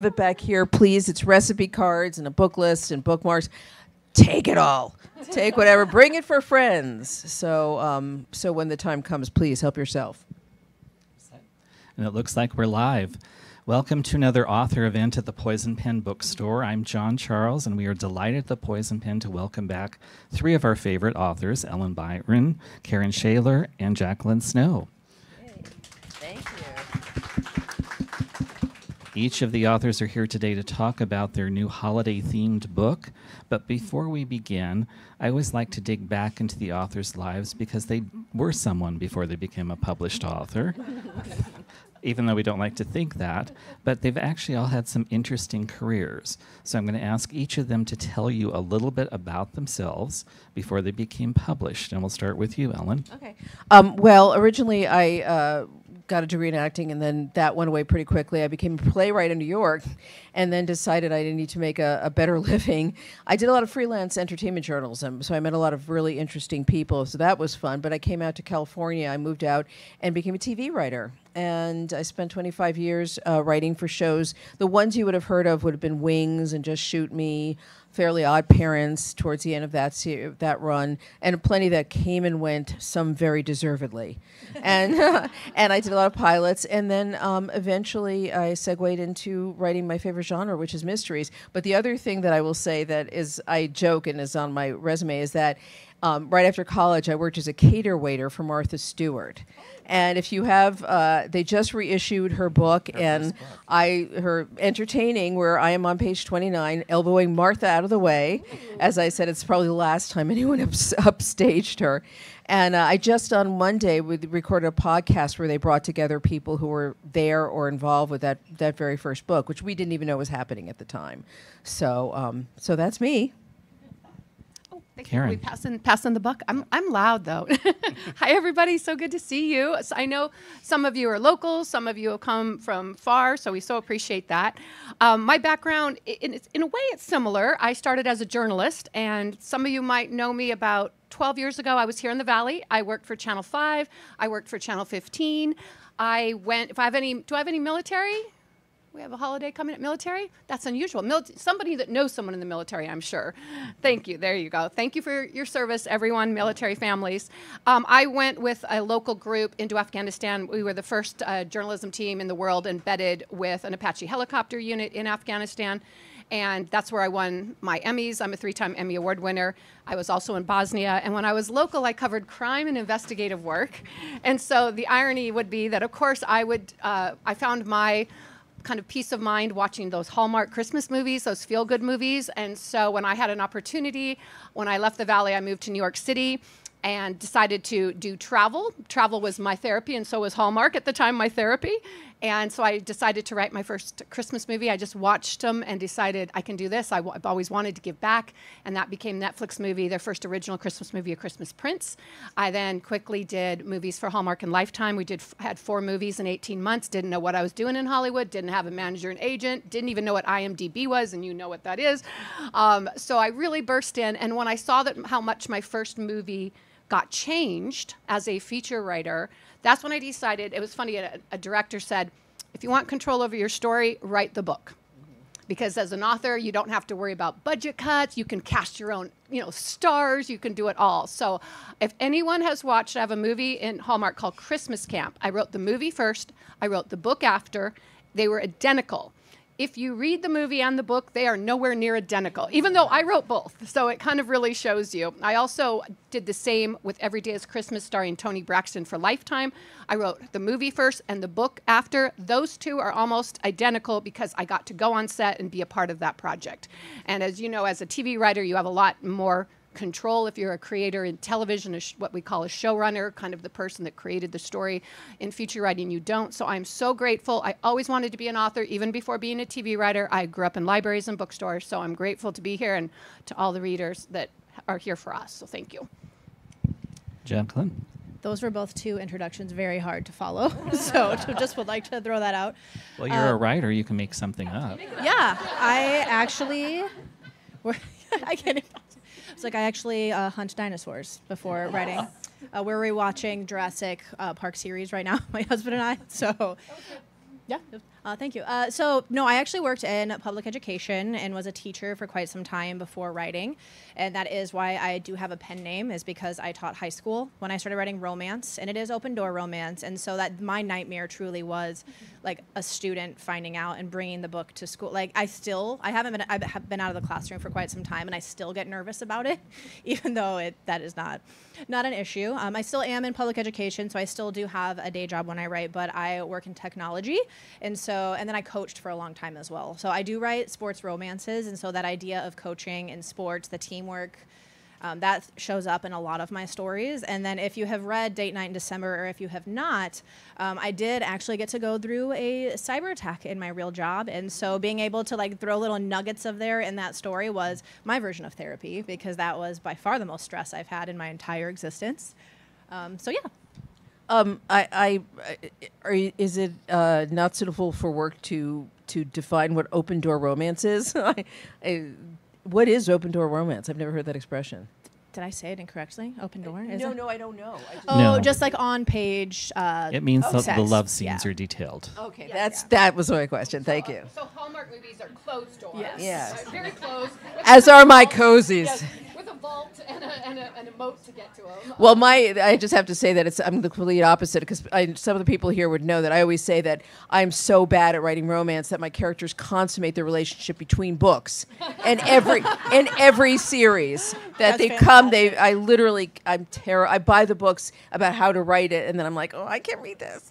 It back here, please. It's recipe cards and a book list and bookmarks. Take it all. Take whatever. Bring it for friends. So when the time comes, please help yourself. And it looks like we're live. Welcome to another author event at the Poison Pen Bookstore. I'm John Charles, and we are delighted at the Poison Pen to welcome back three of our favorite authors, Ellen Byron, Karen Schaler, and Jaqueline Snowe. Hey, thank you. Each of the authors are here today to talk about their new holiday-themed book. But before we begin, I always like to dig back into the authors' lives because they were someone before they became a published author, even though we don't like to think that. But they've actually all had some interesting careers. So I'm going to ask each of them to tell you a little bit about themselves before they became published. And we'll start with you, Ellen. Okay. Well, originally I got a degree in acting, and then that went away pretty quickly. I became a playwright in New York, and then decided I need to make a better living. I did a lot of freelance entertainment journalism, so I met a lot of really interesting people, so that was fun. But I came out to California, I moved out, and became a TV writer. And I spent 25 years writing for shows. The ones you would have heard of would have been Wings and Just Shoot Me, Fairly Odd Parents towards the end of that run, and plenty that came and went, some very deservedly. And and I did a lot of pilots, and then eventually I segued into writing my favorite genre, which is mysteries. But the other thing that I will say that is, I joke and is on my resume, is that right after college I worked as a cater waiter for Martha Stewart. And if you have, they just reissued her book, and her entertaining, where I am on page 29, elbowing Martha out of the way. As I said, it's probably the last time anyone upstaged her. And I just on Monday we recorded a podcast where they brought together people who were there or involved with that very first book, which we didn't even know was happening at the time. So that's me. Karen. We passing the buck. I'm loud though. Hi everybody, so good to see you. So I know some of you are local, some of you have come from far, so we so appreciate that. My background, in a way, it's similar. I started as a journalist, and some of you might know me. About 12 years ago, I was here in the Valley. I worked for Channel 5. I worked for Channel 15. Do I have any military? We have a holiday coming at military? That's unusual. Somebody that knows someone in the military, I'm sure. Thank you. There you go. Thank you for your service, everyone, military families. I went with a local group into Afghanistan. We were the first journalism team in the world embedded with an Apache helicopter unit in Afghanistan. And that's where I won my Emmys. I'm a 3-time Emmy Award winner. I was also in Bosnia. And when I was local, I covered crime and investigative work. And so the irony would be that, of course, I found my kind of peace of mind watching those Hallmark Christmas movies, those feel-good movies. And so when I had an opportunity, when I left the Valley, I moved to New York City and decided to do travel. Travel was my therapy, and so was Hallmark at the time, my therapy. And so I decided to write my first Christmas movie. I just watched them and decided I can do this. I've always wanted to give back, and that became Netflix movie, their first original Christmas movie, A Christmas Prince. I then quickly did movies for Hallmark and Lifetime. We had 4 movies in 18 months, didn't know what I was doing in Hollywood, didn't have a manager and agent, didn't even know what IMDb was, and you know what that is. So I really burst in, and when I saw how much my first movie got changed as a feature writer, that's when I decided. It was funny, a director said, if you want control over your story, write the book. Because as an author, you don't have to worry about budget cuts. You can cast your own, stars. You can do it all. So if anyone has watched, I have a movie in Hallmark called Christmas Camp. I wrote the movie first. I wrote the book after. They were identical. If you read the movie and the book, they are nowhere near identical, even though I wrote both. So it kind of really shows you. I also did the same with Every Day is Christmas, starring Toni Braxton for Lifetime. I wrote the movie first and the book after. Those two are almost identical because I got to go on set and be a part of that project. And as you know, as a TV writer, you have a lot more control if you're a creator in television, what we call a showrunner, kind of the person that created the story. In feature writing, you don't. So I'm so grateful. I always wanted to be an author, even before being a TV writer. I grew up in libraries and bookstores, so I'm grateful to be here and to all the readers that are here for us. So thank you. Jaqueline. Those were both 2 introductions, very hard to follow. So just would like to throw that out. Well, you're a writer. You can make something up. Yeah, I actually... I can't even... It's like I actually hunt dinosaurs before writing. We're rewatching Jurassic Park series right now, my husband and I. So, yeah. Thank you. So, no, I actually worked in public education and was a teacher for quite some time before writing. And that is why I do have a pen name, is because I taught high school when I started writing romance. And it is open door romance. And so that my nightmare truly was like a student finding out and bringing the book to school. Like I've been out of the classroom for quite some time, and I still get nervous about it, even though that is not an issue. I still am in public education, so I still do have a day job when I write, but I work in technology. And then I coached for a long time as well. So I do write sports romances, and so that idea of coaching in sports, the teamwork, that shows up in a lot of my stories. And then if you have read Date Night in December, or if you have not, I did actually get to go through a cyber attack in my real job. And so being able to like throw little nuggets of there in that story was my version of therapy, because that was by far the most stress I've had in my entire existence. So yeah. Is it not suitable for work to define what open door romance is? What is open door romance? I've never heard that expression. Did I say it incorrectly? Open door? No, I don't know. No. Just like on page. It means the sex. love scenes Yeah. are detailed. Okay, that was my question. Thank you. So Hallmark movies are closed doors. Yes. Very close. As are my cozies. Yes, with a vault and a moat to get to them. Well, I just have to say that I'm the complete opposite, because some of the people here would know that I always say that I'm so bad at writing romance that my characters consummate the relationship between books, and every series that That's they come, I buy the books about how to write it, and then I'm like, oh, I can't read this.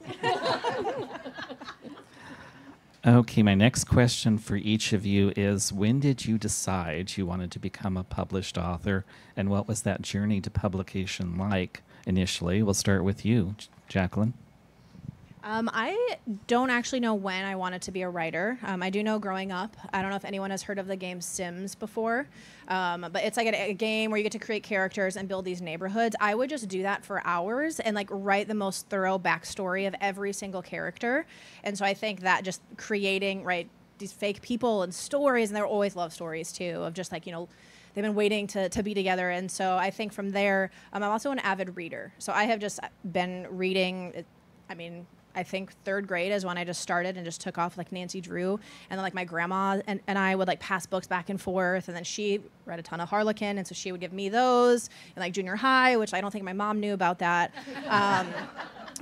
Okay, my next question for each of you is, when did you decide you wanted to become a published author, and what was that journey to publication like initially? We'll start with you, Jaqueline. I don't actually know when I wanted to be a writer. I do know growing up, I don't know if anyone has heard of the game Sims before, but it's like a game where you get to create characters and build these neighborhoods. I would just do that for hours and like write the most thorough backstory of every single character. And so I think that just creating, these fake people and stories, and they're always love stories too, of just like, they've been waiting to be together. And so I think from there, I'm also an avid reader. So I have just been reading, I think third grade is when I just started and just took off like Nancy Drew. And then like my grandma and I would like pass books back and forth. And then she read a ton of Harlequin. And so she would give me those in like junior high, which I don't think my mom knew about that.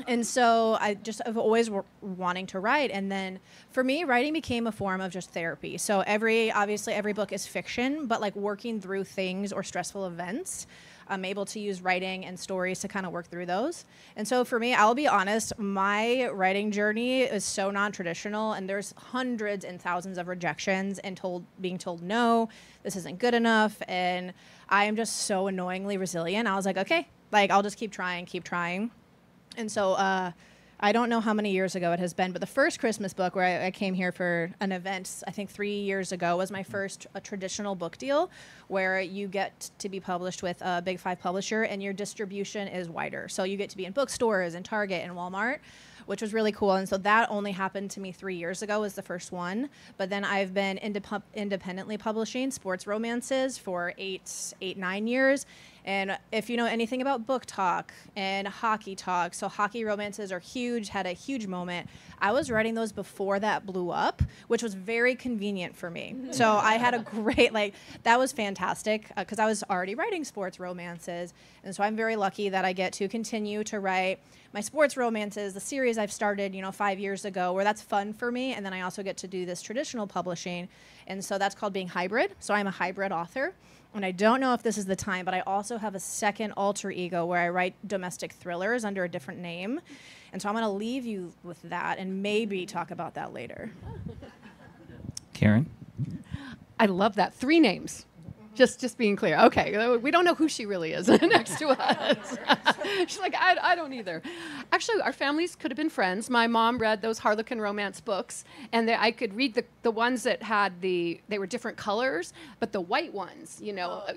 And so I've always wanting to write. And then for me, writing became a form of just therapy. So obviously every book is fiction, but like working through things or stressful events, I'm able to use writing and stories to kind of work through those. And so for me, I'll be honest, my writing journey is so non-traditional, and there's hundreds and thousands of rejections and being told, no, this isn't good enough. And I am just so annoyingly resilient. I was like, okay, I'll just keep trying. And so I don't know how many years ago it has been, but the first Christmas book where I came here for an event, I think 3 years ago, was my first traditional book deal, where you get to be published with a Big Five publisher and your distribution is wider. So you get to be in bookstores and Target and Walmart, which was really cool. And so that only happened to me 3 years ago, was the first one. But then I've been independently publishing sports romances for 9 years. And if you know anything about book talk and hockey talk, so hockey romances are huge, had a huge moment. I was writing those before that blew up, which was very convenient for me. So I had a great, that was fantastic, because I was already writing sports romances. And so I'm very lucky that I get to continue to write my sports romances, the series I've started, 5 years ago, where that's fun for me. And then I also get to do this traditional publishing. And so that's called being hybrid. So I'm a hybrid author. And I don't know if this is the time, but I also have a second alter ego where I write domestic thrillers under a different name. And so I'm going to leave you with that and maybe talk about that later. Karen? I love that. 3 names. Just being clear. Okay, we don't know who she really is next to us. She's like, I don't either. Actually, our families could have been friends. My mom read those Harlequin romance books, and I could read the ones that had they were different colors, but the white ones,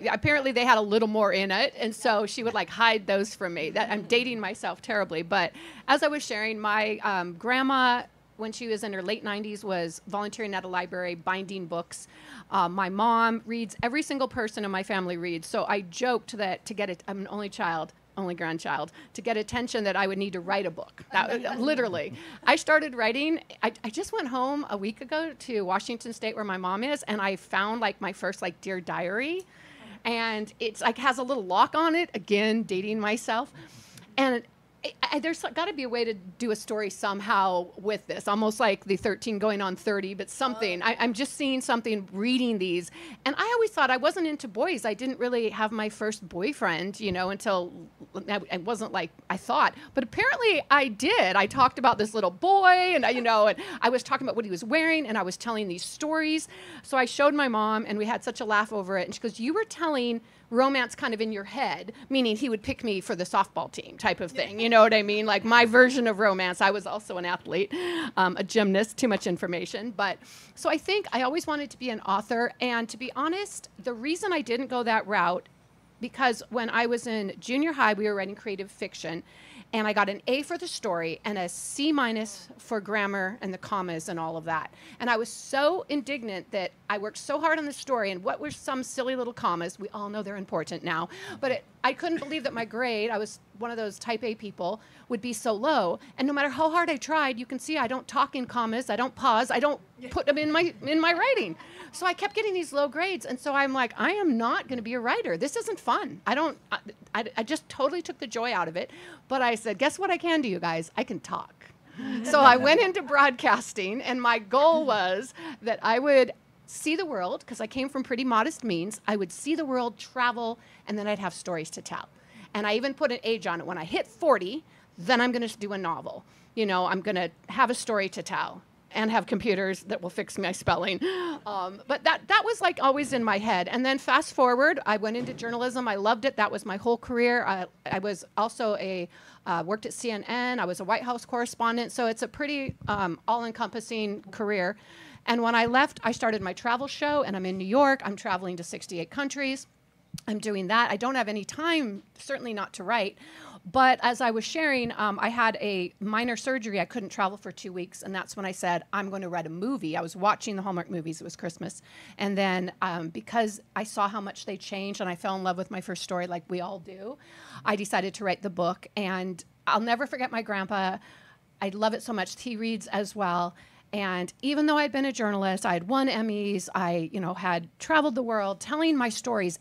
apparently they had a little more in it, and so she would hide those from me. I'm dating myself terribly, but as I was sharing, my grandma, when she was in her late 90s, was volunteering at a library, binding books. My mom reads. Every single person in my family reads. So I joked that I'm an only child. only grandchild, to get attention that I would need to write a book. That, literally. I started writing. I just went home a week ago to Washington State where my mom is, and I found like my first like Dear Diary. And it's like has a little lock on it, again, dating myself. And there's got to be a way to do a story somehow with this, almost like the 13 going on 30, but something. I'm just seeing something reading these. And I always thought I wasn't into boys. I didn't really have my first boyfriend, you know, until it wasn't like I thought. But apparently I did. I talked about this little boy and, you know, and I was talking about what he was wearing and I was telling these stories. So I showed my mom and we had such a laugh over it. And she goes, you were telling romance kind of in your head, meaning he would pick me for the softball team type of thing. You know what I mean? Like my version of romance. I was also an athlete, a gymnast, too much information. But so I think I always wanted to be an author. And to be honest, the reason I didn't go that route, because when I was in junior high, we were writing creative fiction. And I got an A for the story and a C- for grammar and the commas and all of that. And I was so indignant that I worked so hard on the story and what were some silly little commas. We all know they're important now. But I couldn't believe that my grade, I was one of those type A people, would be so low. And no matter how hard I tried, you can see I don't talk in commas, I don't pause, I don't put them in my writing. So I kept getting these low grades. And so I'm like, I am not going to be a writer. This isn't fun. I just totally took the joy out of it. But I said, guess what I can do, you guys? I can talk. So I went into broadcasting, and my goal was that I would see the world, because I came from pretty modest means. I would see the world, travel, and then I'd have stories to tell. And I even put an age on it. When I hit 40, then I'm going to do a novel. You know, I'm going to have a story to tell and have computers that will fix my spelling. But that was like always in my head. And then fast forward, I went into journalism. I loved it. That was my whole career. I was also worked at CNN. I was a White House correspondent. So it's a pretty all-encompassing career. And when I left, I started my travel show, and I'm in New York. I'm traveling to 68 countries. I'm doing that. I don't have any time, certainly not to write. But as I was sharing, I had a minor surgery. I couldn't travel for 2 weeks, and that's when I said, I'm going to write a movie. I was watching the Hallmark movies. It was Christmas. And then because I saw how much they changed, and I fell in love with my first story like we all do, I decided to write the book. And I'll never forget my grandpa. I love it so much. He reads as well. And even though I'd been a journalist, I had won Emmys, I, had traveled the world telling my stories.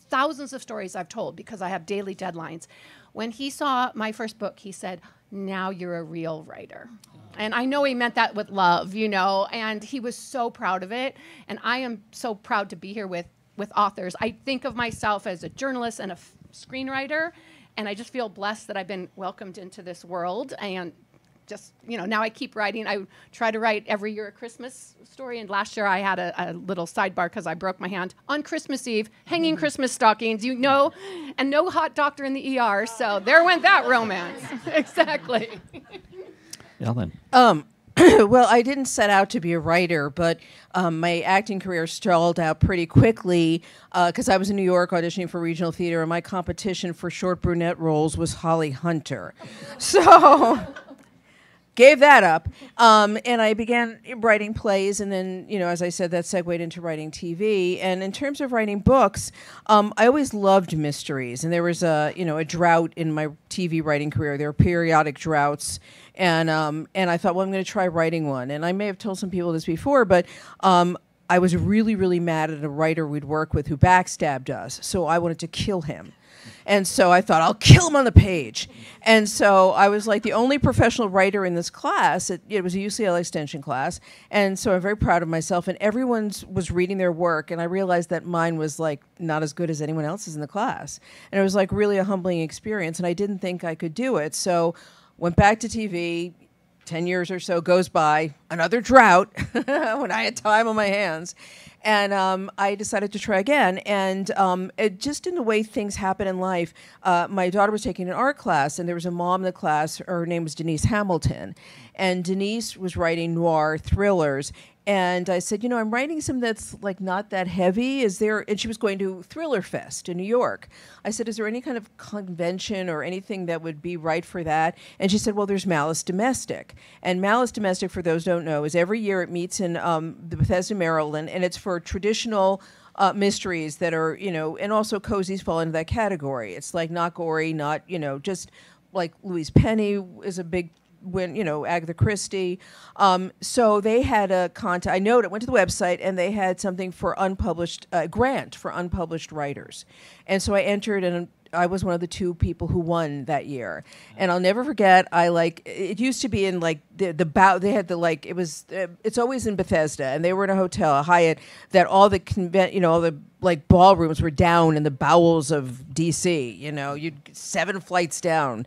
Thousands of stories I've told because I have daily deadlines. When he saw my first book, he said, now you're a real writer. And I know he meant that with love, and he was so proud of it. And I am so proud to be here with authors. I think of myself as a journalist and a screenwriter, and I just feel blessed that I've been welcomed into this world. And just, now I keep writing. I try to write every year a Christmas story. And last year I had a little sidebar because I broke my hand on Christmas Eve, hanging Christmas stockings, and no hot doctor in the ER. So there went that romance. Exactly. Ellen. Well, I didn't set out to be a writer, but my acting career stalled out pretty quickly because I was in New York auditioning for regional theater, and my competition for short brunette roles was Holly Hunter. So gave that up, and I began writing plays, and then, as I said, that segued into writing TV. And in terms of writing books, I always loved mysteries, and there was a drought in my TV writing career. There were periodic droughts, and I thought, well, I'm going to try writing one. And I may have told some people this before, but I was really, really mad at a writer we'd work with who backstabbed us, so I wanted to kill him. And so I thought, I'll kill him on the page. And so I was like the only professional writer in this class. It was a UCLA extension class. And so I'm very proud of myself. And everyone was reading their work. And I realized that mine was like not as good as anyone else's in the class. And it was like really a humbling experience. And I didn't think I could do it. So went back to TV. 10 years or so goes by, another drought when I had time on my hands. And I decided to try again. And it just in the way things happen in life, my daughter was taking an art class, and there was a mom in the class. Her name was Denise Hamilton. And Denise was writing noir thrillers. And I said, I'm writing something that's like not that heavy. Is there? And she was going to Thriller Fest in New York. I said, is there any kind of convention or anything that would be right for that? And she said, well, there's Malice Domestic. And Malice Domestic, for those who don't know, is every year it meets in the Bethesda, Maryland, and it's for for traditional mysteries that are, and also cozies fall into that category. It's like not gory, not, just like Louise Penny is a big Agatha Christie. So they had a contact. Went to the website and they had something for unpublished, grant for unpublished writers. And so I entered, and I was one of the 2 people who won that year. And I'll never forget, it used to be in like they had it's always in Bethesda, and they were in a hotel, a Hyatt, that all the all the like ballrooms were down in the bowels of DC, you'd 7 flights down.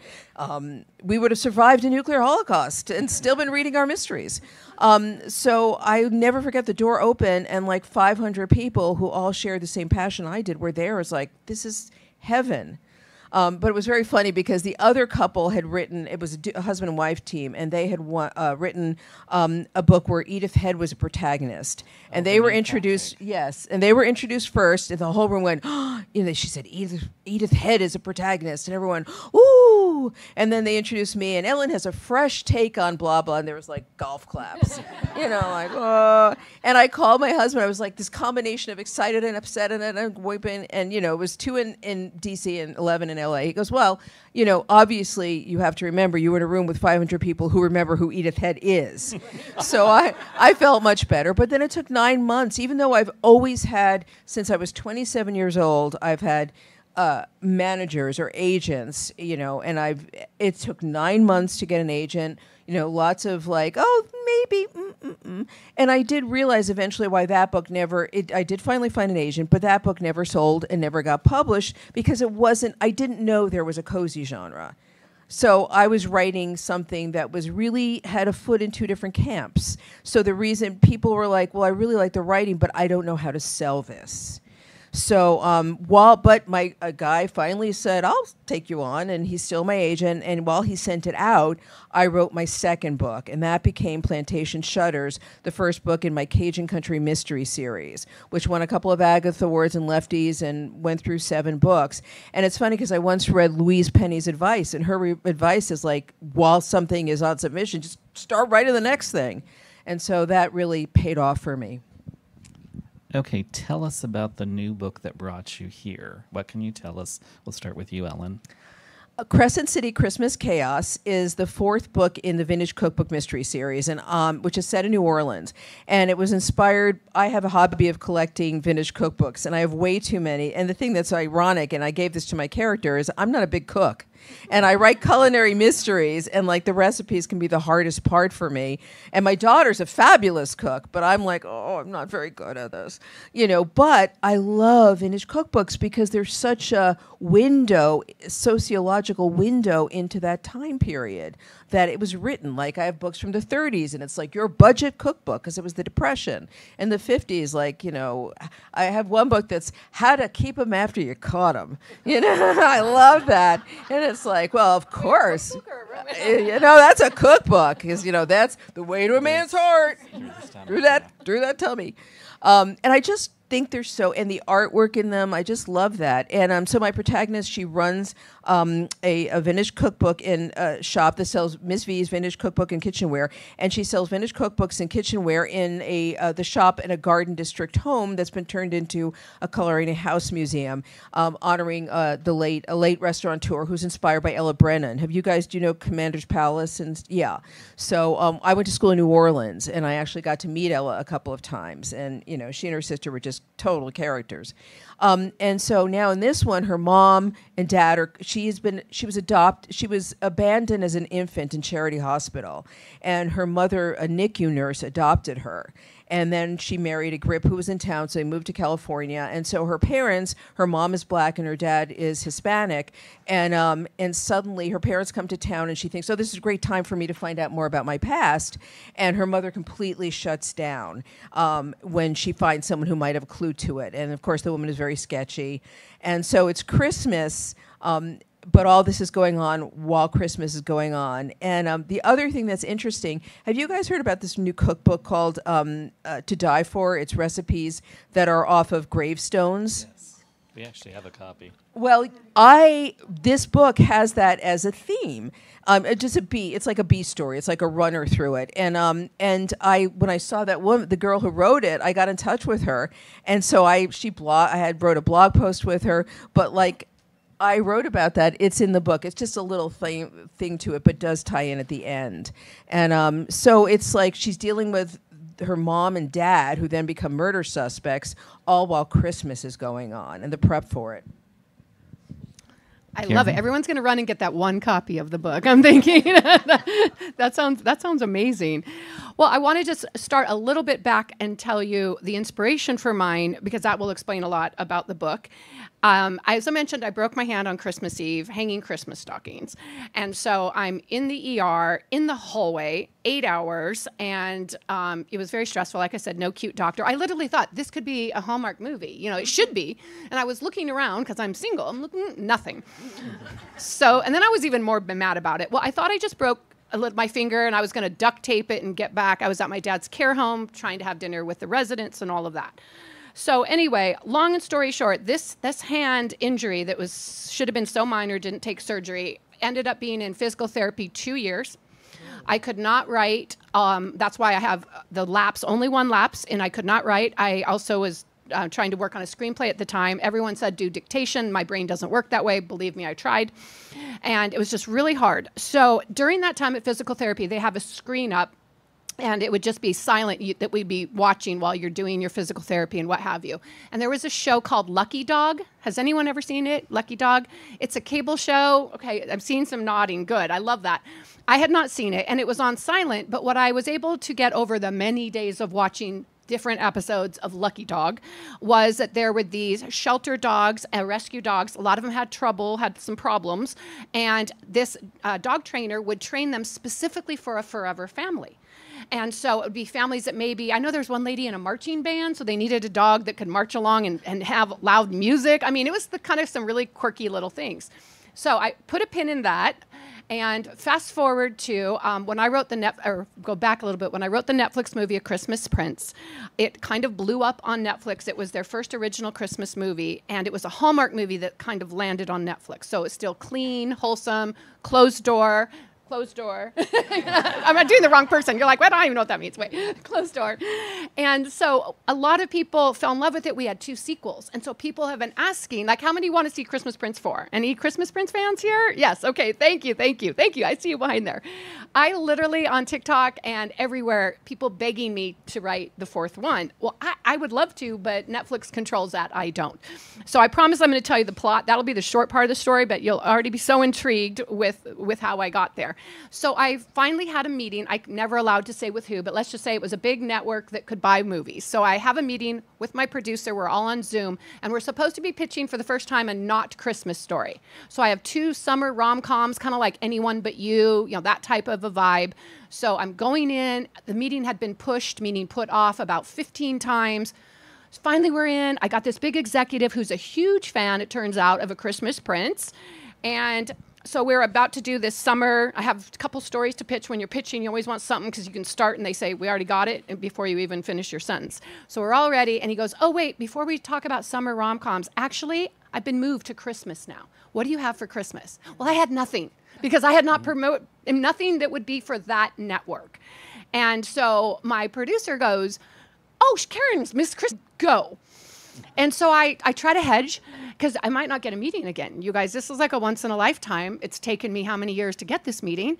We would have survived a nuclear holocaust and still been reading our mysteries. So I never forget the door open, and like 500 people who all shared the same passion I did were there. It's like, this is heaven. But it was very funny because the other couple had written, it was a husband and wife team, and they had written a book where Edith Head was a protagonist. And they were introduced, yes, and they were introduced first, and the whole room went, she said, Edith Head is a protagonist, and everyone, ooh! And then they introduced me, and Ellen has a fresh take on blah, blah, and there was like golf claps, like, oh. And I called my husband, I was like, this combination of excited and upset, and weeping, and, it was 2 in D.C. and 11 in LA. He goes, well, obviously you have to remember you were in a room with 500 people who remember who Edith Head is. So I felt much better. But then it took 9 months, even though I've always had, since I was 27 years old, I've had managers or agents, and it took 9 months to get an agent, lots of like, oh, maybe, And I did realize eventually why that book I did finally find an agent, but that book never sold and never got published because I didn't know there was a cozy genre. So I was writing something that was really had a foot in 2 different camps. So the reason people were like, well, I really like the writing, but I don't know how to sell this. So a guy finally said, I'll take you on, and he's still my agent. And while he sent it out, I wrote my second book, and that became Plantation Shutters, the first book in my Cajun Country Mystery series, which won a couple of Agatha Awards and Lefties and went through 7 books. And it's funny because I once read Louise Penny's advice, and her advice is like, while something is on submission, just start writing the next thing. And so that really paid off for me. Okay, tell us about the new book that brought you here. What can you tell us? We'll start with you, Ellen. Crescent City Christmas Chaos is the 4th book in the Vintage Cookbook Mystery series, and which is set in New Orleans. And it was inspired, I have a hobby of collecting vintage cookbooks, and I have way too many. And the thing that's ironic, and I gave this to my character, is I'm not a big cook. And I write culinary mysteries, and like the recipes can be the hardest part for me. And my daughter's a fabulous cook, but I'm like, oh, I'm not very good at this. But I love vintage cookbooks because there's such a sociological window into that time period that it was written. Like I have books from the 30s, and it's like your budget cookbook because it was the Depression. In the 50s, I have one book that's how to keep them after you caught them. I love that. And it's like, well, of course, that's a cookbook because, that's the way to a man's heart. Through that tummy. And I just think they're and the artwork in them, I just love that. And so my protagonist, she runs a vintage cookbook in a shop that sells Miss V's Vintage Cookbook and Kitchenware, and she sells vintage cookbooks and kitchenware in the shop in a Garden District home that's been turned into a culinary house museum, honoring a late restaurateur who's inspired by Ella Brennan. Do you know Commander's Palace? And yeah. So I went to school in New Orleans, and I actually got to meet Ella a couple of times, and she and her sister were just total characters. And so now in this one, her mom and dad she was abandoned as an infant in Charity Hospital, and her mother, a NICU nurse, adopted her. And then she married a Grip who was in town, so they moved to California. And so her parents, her mom is black and her dad is Hispanic. And suddenly her parents come to town and she thinks, oh, this is a great time for me to find out more about my past. And her mother completely shuts down when she finds someone who might have a clue to it. And of course, the woman is very sketchy. And so it's Christmas. But all this is going on while Christmas is going on. And the other thing that's interesting, have you guys heard about this new cookbook called To Die For? It's recipes that are off of gravestones. Yes. We actually have a copy. Well, this book has that as a theme. Just a bee. It's like a bee story. It's like a runner through it. And when I saw that woman, the girl who wrote it, I got in touch with her, and so I had wrote a blog post with her. But like, I wrote about that. It's in the book. It's just a little thing to it, but does tie in at the end. And so it's like she's dealing with her mom and dad, who then become murder suspects, all while Christmas is going on and the prep for it. I love it. Everyone's going to run and get that one copy of the book. I'm thinking that sounds amazing. Well, I want to just start a little bit back and tell you the inspiration for mine, because that will explain a lot about the book. As I mentioned, I broke my hand on Christmas Eve hanging Christmas stockings. And so I'm in the ER, in the hallway, 8 hours, and it was very stressful. Like I said, no cute doctor. I literally thought this could be a Hallmark movie. You know, it should be. And I was looking around because I'm single. I'm looking, nothing. So, and then I was even more mad about it. Well, I thought I just broke my finger and I was going to duct tape it and get back. I was at my dad's care home trying to have dinner with the residents and all of that. So anyway, long story short, this hand injury that should have been so minor, didn't take surgery, ended up being in physical therapy 2 years. I could not write. That's why I have the lapse, only one lapse, and I could not write. I also was trying to work on a screenplay at the time. Everyone said do dictation. My brain doesn't work that way. Believe me, I tried. And it was just really hard. So during that time at physical therapy, they have a screen up, and it would just be silent that we'd be watching while you're doing your physical therapy and what have you. And there was a show called Lucky Dog. Has anyone ever seen it? Lucky Dog? It's a cable show. Okay, I'm seeing some nodding. Good. I love that. I had not seen it, and it was on silent, but what I was able to get over the many days of watching different episodes of Lucky Dog was that there were these shelter dogs, rescue dogs. A lot of them had some problems, and this dog trainer would train them specifically for a forever family. And so it would be families that maybe, I know there's one lady in a marching band, so they needed a dog that could march along and have loud music. I mean, it was the kind of some really quirky little things. So I put a pin in that. And fast forward to when I wrote go back a little bit, when I wrote the Netflix movie A Christmas Prince, it kind of blew up on Netflix. It was their first original Christmas movie, and it was a Hallmark movie that kind of landed on Netflix. So it's still clean, wholesome, closed door. I'm not doing the wrong person. You're like, what? I don't even know what that means. Wait, closed door. And so a lot of people fell in love with it. We had 2 sequels. And so people have been asking, like, how many want to see Christmas Prince 4? Any Christmas Prince fans here? Yes. Okay. Thank you. I see you behind there. I literally on TikTok and everywhere, people begging me to write the 4th one. Well, I would love to, but Netflix controls that. I don't. So I promise I'm going to tell you the plot. That'll be the short part of the story, but you'll already be so intrigued with how I got there. So I finally had a meeting. I never allowed to say with who, but let's just say it was a big network that could buy movies. So I have a meeting with my producer. We're all on Zoom, and we're supposed to be pitching for the first time a not Christmas story. So I have 2 summer rom-coms, kind of like Anyone But You, that type of a vibe. So I'm going in. The meeting had been pushed, meaning put off about 15 times. Finally, we're in. I got this big executive who's a huge fan, it turns out, of A Christmas Prince. And so we're about to do this summer. I have a couple stories to pitch. When you're pitching, you always want something because you can start and they say, we already got it, before you even finish your sentence. So we're all ready. And he goes, oh, wait, before we talk about summer rom-coms, actually, I've been moved to Christmas now. What do you have for Christmas? Well, I had nothing because I had not promoted nothing that would be for that network. And so my producer goes, oh, Karen's Miss Chris, go. And so I try to hedge because I might not get a meeting again. You guys, this is like a once in a lifetime. It's taken me how many years to get this meeting?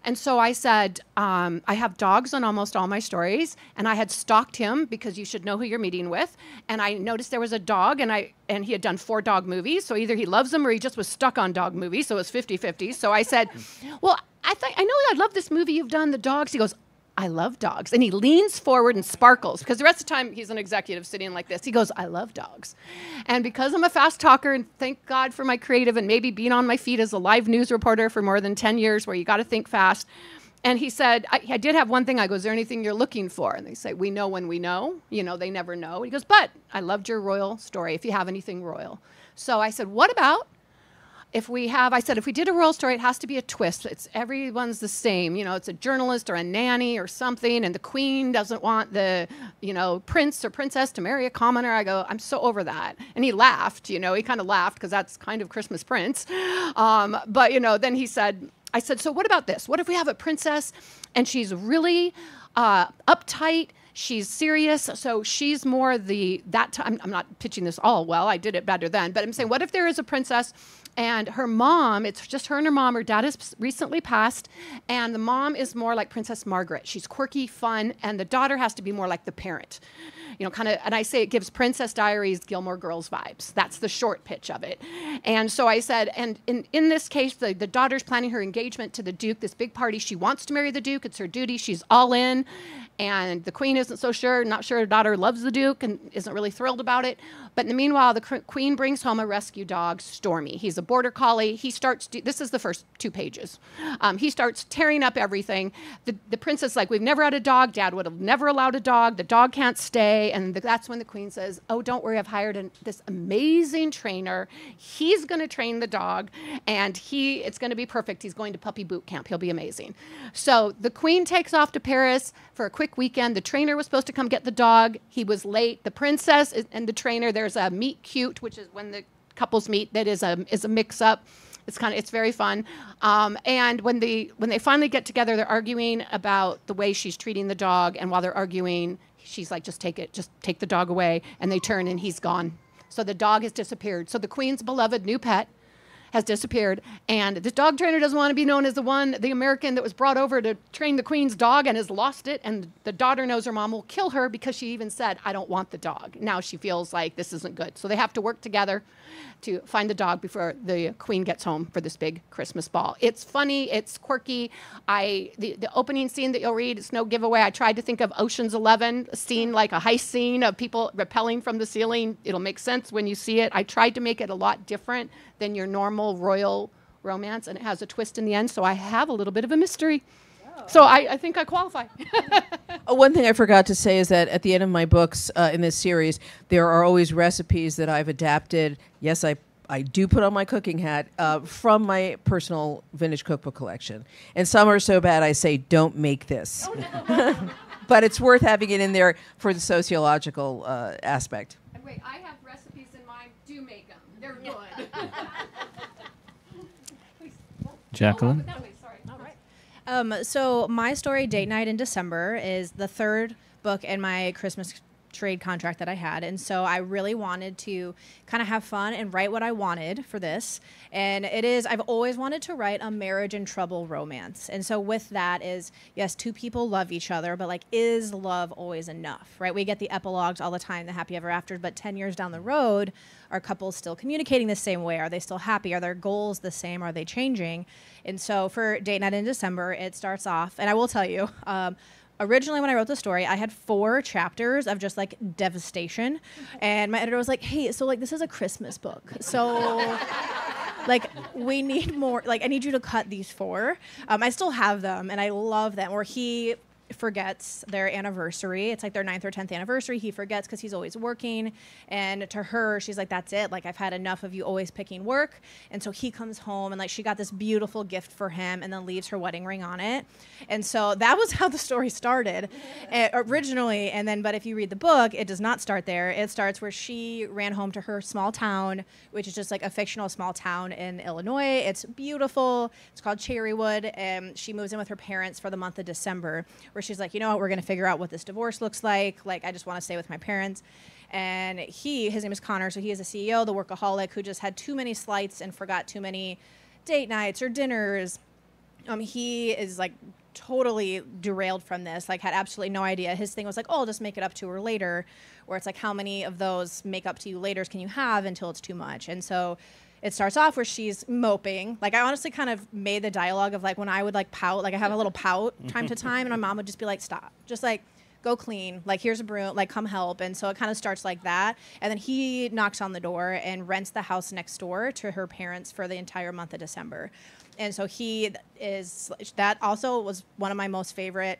And so I said, I have dogs on almost all my stories, and I had stalked him because you should know who you're meeting with. And I noticed there was a dog, and he had done 4 dog movies. So either he loves them or he just was stuck on dog movies. So it was 50-50. So I said, well, I know I love this movie you've done, the dogs. He goes, I love dogs. And he leans forward and sparkles because the rest of the time he's an executive sitting like this. He goes, I love dogs. And because I'm a fast talker, and thank God for my creative and maybe being on my feet as a live news reporter for more than 10 years where you got to think fast. And he said, I did have one thing. I go, is there anything you're looking for? And they say, we know when we know. They never know. He goes, but I loved your royal story if you have anything royal. So I said, what about if we have, I said, if we did a royal story, it has to be a twist. It's everyone's the same. You know, it's a journalist or a nanny or something, and the queen doesn't want the, you know, prince or princess to marry a commoner. I go, I'm so over that. And he laughed, you know, he kind of laughed because that's kind of Christmas Prince. But, you know, then he said, I said, so what about this? What if we have a princess and she's really uptight? She's serious, so she's more I'm not pitching this all well. I did it better then, but I'm saying, what if there is a princess and her mom, it's just her and her mom, her dad has recently passed, and the mom is more like Princess Margaret. She's quirky, fun, and the daughter has to be more like the parent. You know, kind of, and I say it gives Princess Diaries, Gilmore Girls vibes. That's the short pitch of it. And so I said, and in this case, the daughter's planning her engagement to the Duke, this big party. She wants to marry the Duke. It's her duty. She's all in. And the queen isn't so sure, not sure her daughter loves the Duke and isn't really thrilled about it. But in the meanwhile, the queen brings home a rescue dog, Stormy. He's a border collie. He starts, this is the first 2 pages. He starts tearing up everything. The princess like, we've never had a dog. Dad would have never allowed a dog. The dog can't stay. And that's when the queen says, oh, don't worry, I've hired this amazing trainer. He's going to train the dog, and it's going to be perfect. He's going to puppy boot camp. He'll be amazing. So the queen takes off to Paris for a quick weekend. The trainer was supposed to come get the dog. He was late. The princess and the trainer, there's a meet cute, which is when the couples meet. That is a mix up. It's very fun. And when they finally get together, they're arguing about the way she's treating the dog. And while they're arguing, she's like, just take the dog away. And they turn and he's gone. So the dog has disappeared. So the queen's beloved new pet has disappeared, and the dog trainer doesn't want to be known as the American that was brought over to train the queen's dog and has lost it, and the daughter knows her mom will kill her because she even said, I don't want the dog. Now she feels like this isn't good. So they have to work together to find the dog before the queen gets home for this big Christmas ball. It's funny, it's quirky. The opening scene that you'll read, it's no giveaway. I tried to think of Ocean's 11, a scene like a heist scene of people rappelling from the ceiling. It'll make sense when you see it. I tried to make it a lot different than your normal royal romance, and it has a twist in the end, so I have a little bit of a mystery. So I think I qualify. One thing I forgot to say is that at the end of my books in this series, there are always recipes that I've adapted. Yes, I do put on my cooking hat from my personal vintage cookbook collection. And some are so bad I say, don't make this. Oh, no. But it's worth having it in there for the sociological aspect. Wait, I have recipes in mind. Do make them. They're good. Jacqueline? So my story, Date Night in December, is the 3rd book in my Christmas trade contract that I had. And so I really wanted to kind of have fun and write what I wanted for this. And I've always wanted to write a marriage and trouble romance. And so with that is, yes, 2 people love each other, but like, is love always enough, right? We get the epilogues all the time, the happy ever after, but 10 years down the road, are couples still communicating the same way? Are they still happy? Are their goals the same? Are they changing? And so for Date Night in December, it starts off, and I will tell you, originally when I wrote the story, I had 4 chapters of just like devastation. And my editor was like, hey, so like this is a Christmas book. So like we need more, like I need you to cut these 4. I still have them and I love them. Where he forgets their anniversary. It's like their 9th or 10th anniversary. He forgets because he's always working. And to her, she's like, that's it. Like, I've had enough of you always picking work. And so he comes home and like she got this beautiful gift for him and then leaves her wedding ring on it. And so that was how the story started originally. And then, but if you read the book, it does not start there. It starts where she ran home to her small town, which is just like a fictional small town in Illinois. It's beautiful. It's called Cherrywood. And she moves in with her parents for the month of December, where she's like, you know what, we're going to figure out what this divorce looks like. Like, I just want to stay with my parents. And his name is Connor, so he is a CEO, the workaholic, who just had too many slights and forgot too many date nights or dinners. He is like totally derailed from this, like had absolutely no idea. His thing was like, oh, I'll just make it up to her later, where it's like, how many of those make up to you laters can you have until it's too much? And so it starts off where she's moping. Like, I honestly kind of made the dialogue of like when I would like pout, like I have a little pout time to time, and my mom would just be like, stop, just like go clean. Like, here's a broom, like, come help. And so it kind of starts like that. And then he knocks on the door and rents the house next door to her parents for the entire month of December. And so that also was one of my most favorite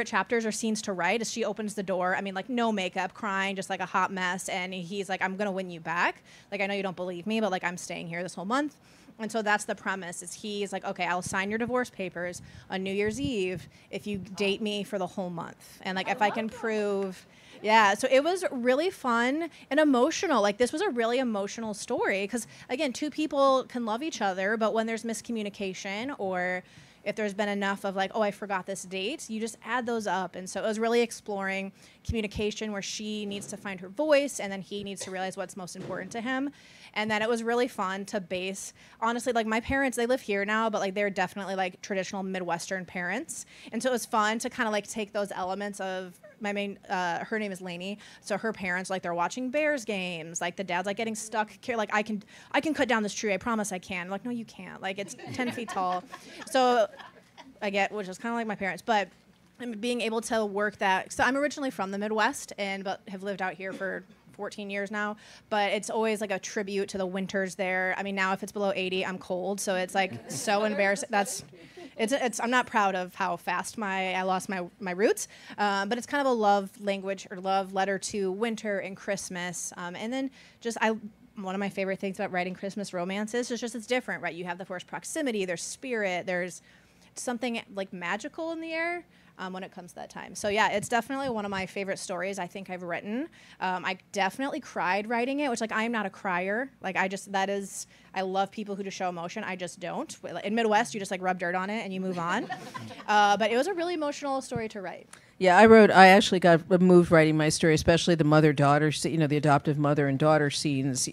chapters or scenes to write, as she opens the door. I mean, like, no makeup, crying, just like a hot mess. And he's like, I'm going to win you back. Like, I know you don't believe me, but like, I'm staying here this whole month. And so that's the premise, is he's like, okay, I'll sign your divorce papers on New Year's Eve if you date me for the whole month. And like, if I can prove... Yeah, so it was really fun and emotional. Like, this was a really emotional story because, again, two people can love each other, but when there's miscommunication, or if there's been enough of like, oh, I forgot this date, you just add those up. And so it was really exploring communication, where she needs to find her voice and then he needs to realize what's most important to him. And then it was really fun to base, honestly, like, my parents, they live here now, but like, they're definitely like traditional Midwestern parents. And so it was fun to kind of like take those elements of her name is Lainey. So her parents, like, they're watching Bears games. Like, the dad's like getting stuck. Like, I can cut down this tree. I promise I can. I'm like, no, you can't. Like, it's 10 feet tall. So which is kind of like my parents, but being able to work that. So I'm originally from the Midwest but have lived out here for 14 years now, but it's always like a tribute to the winters there. I mean, now if it's below 80, I'm cold. So it's like so embarrassing. I'm not proud of how fast I lost my roots, but it's kind of a love language or love letter to winter and Christmas. And then one of my favorite things about writing Christmas romances is just it's different, right? You have the forced proximity, there's spirit, there's something like magical in the air. When it comes to that time. So yeah, it's definitely one of my favorite stories I think I've written. I definitely cried writing it, which, like, I am not a crier. Like, I love people who just show emotion. I just don't. In Midwest, you just like rub dirt on it and you move on. But it was a really emotional story to write. Yeah, I actually got moved writing my story, especially the mother-daughter, the adoptive mother and daughter scenes,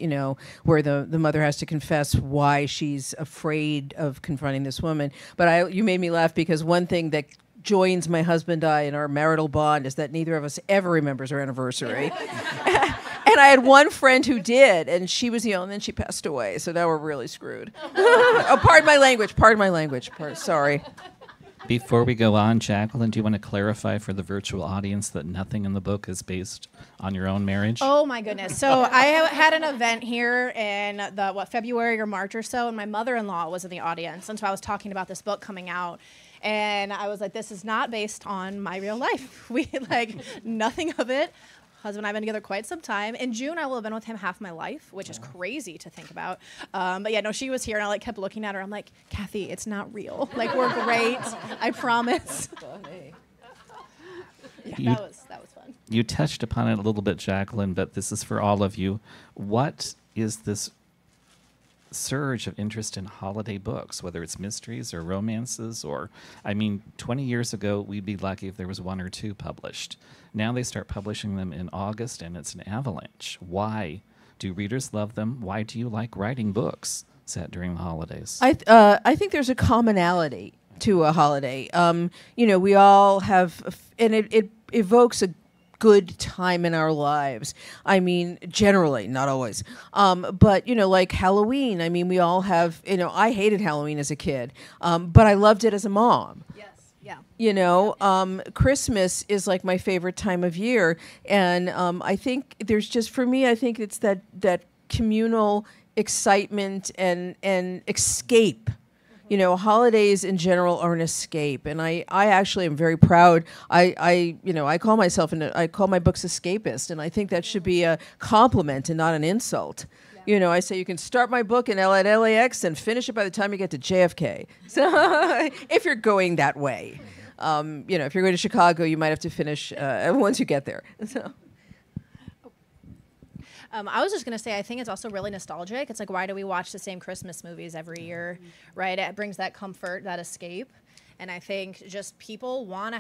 where the mother has to confess why she's afraid of confronting this woman. But you made me laugh because one thing that joins my husband and I in our marital bond is that neither of us ever remembers our anniversary. And I had one friend who did, and she was and then she passed away. So now we're really screwed. Oh, pardon my language. Sorry. Before we go on, Jaqueline, do you want to clarify for the virtual audience that nothing in the book is based on your own marriage? Oh, my goodness. So I had an event here in February or March or so, and my mother-in-law was in the audience. And so I was talking about this book coming out. And I was like, this is not based on my real life. We nothing of it. Husband and I have been together quite some time. In June, I will have been with him half my life, which is crazy to think about. But yeah, no, she was here, and I kept looking at her. I'm like, Kathy, it's not real. Like, we're great. I promise. Yeah, that was fun. You touched upon it a little bit, Jaqueline, but this is for all of you. What is this surge of interest in holiday books, whether it's mysteries or romances 20 years ago, we'd be lucky if there was one or two published. Now they start publishing them in August, and it's an avalanche. Why do readers love them? Why do you like writing books set during the holidays? I think there's a commonality to a holiday. We all have, and it evokes a good time in our lives. I mean, generally, not always. But, like Halloween, I mean, we all have, I hated Halloween as a kid, but I loved it as a mom. Yes. Yeah. Christmas is like my favorite time of year. And I think there's just, for me, I think it's that communal excitement and escape. Holidays in general are an escape, and I actually am very proud. I call my books escapist, and I think that should be a compliment and not an insult. Yeah. I say you can start my book at LAX and finish it by the time you get to JFK. So if you're going that way, if you're going to Chicago, you might have to finish once you get there. So. I was just going to say, I think it's also really nostalgic. It's like, why do we watch the same Christmas movies every year, right? It brings that comfort, that escape. And I think just people want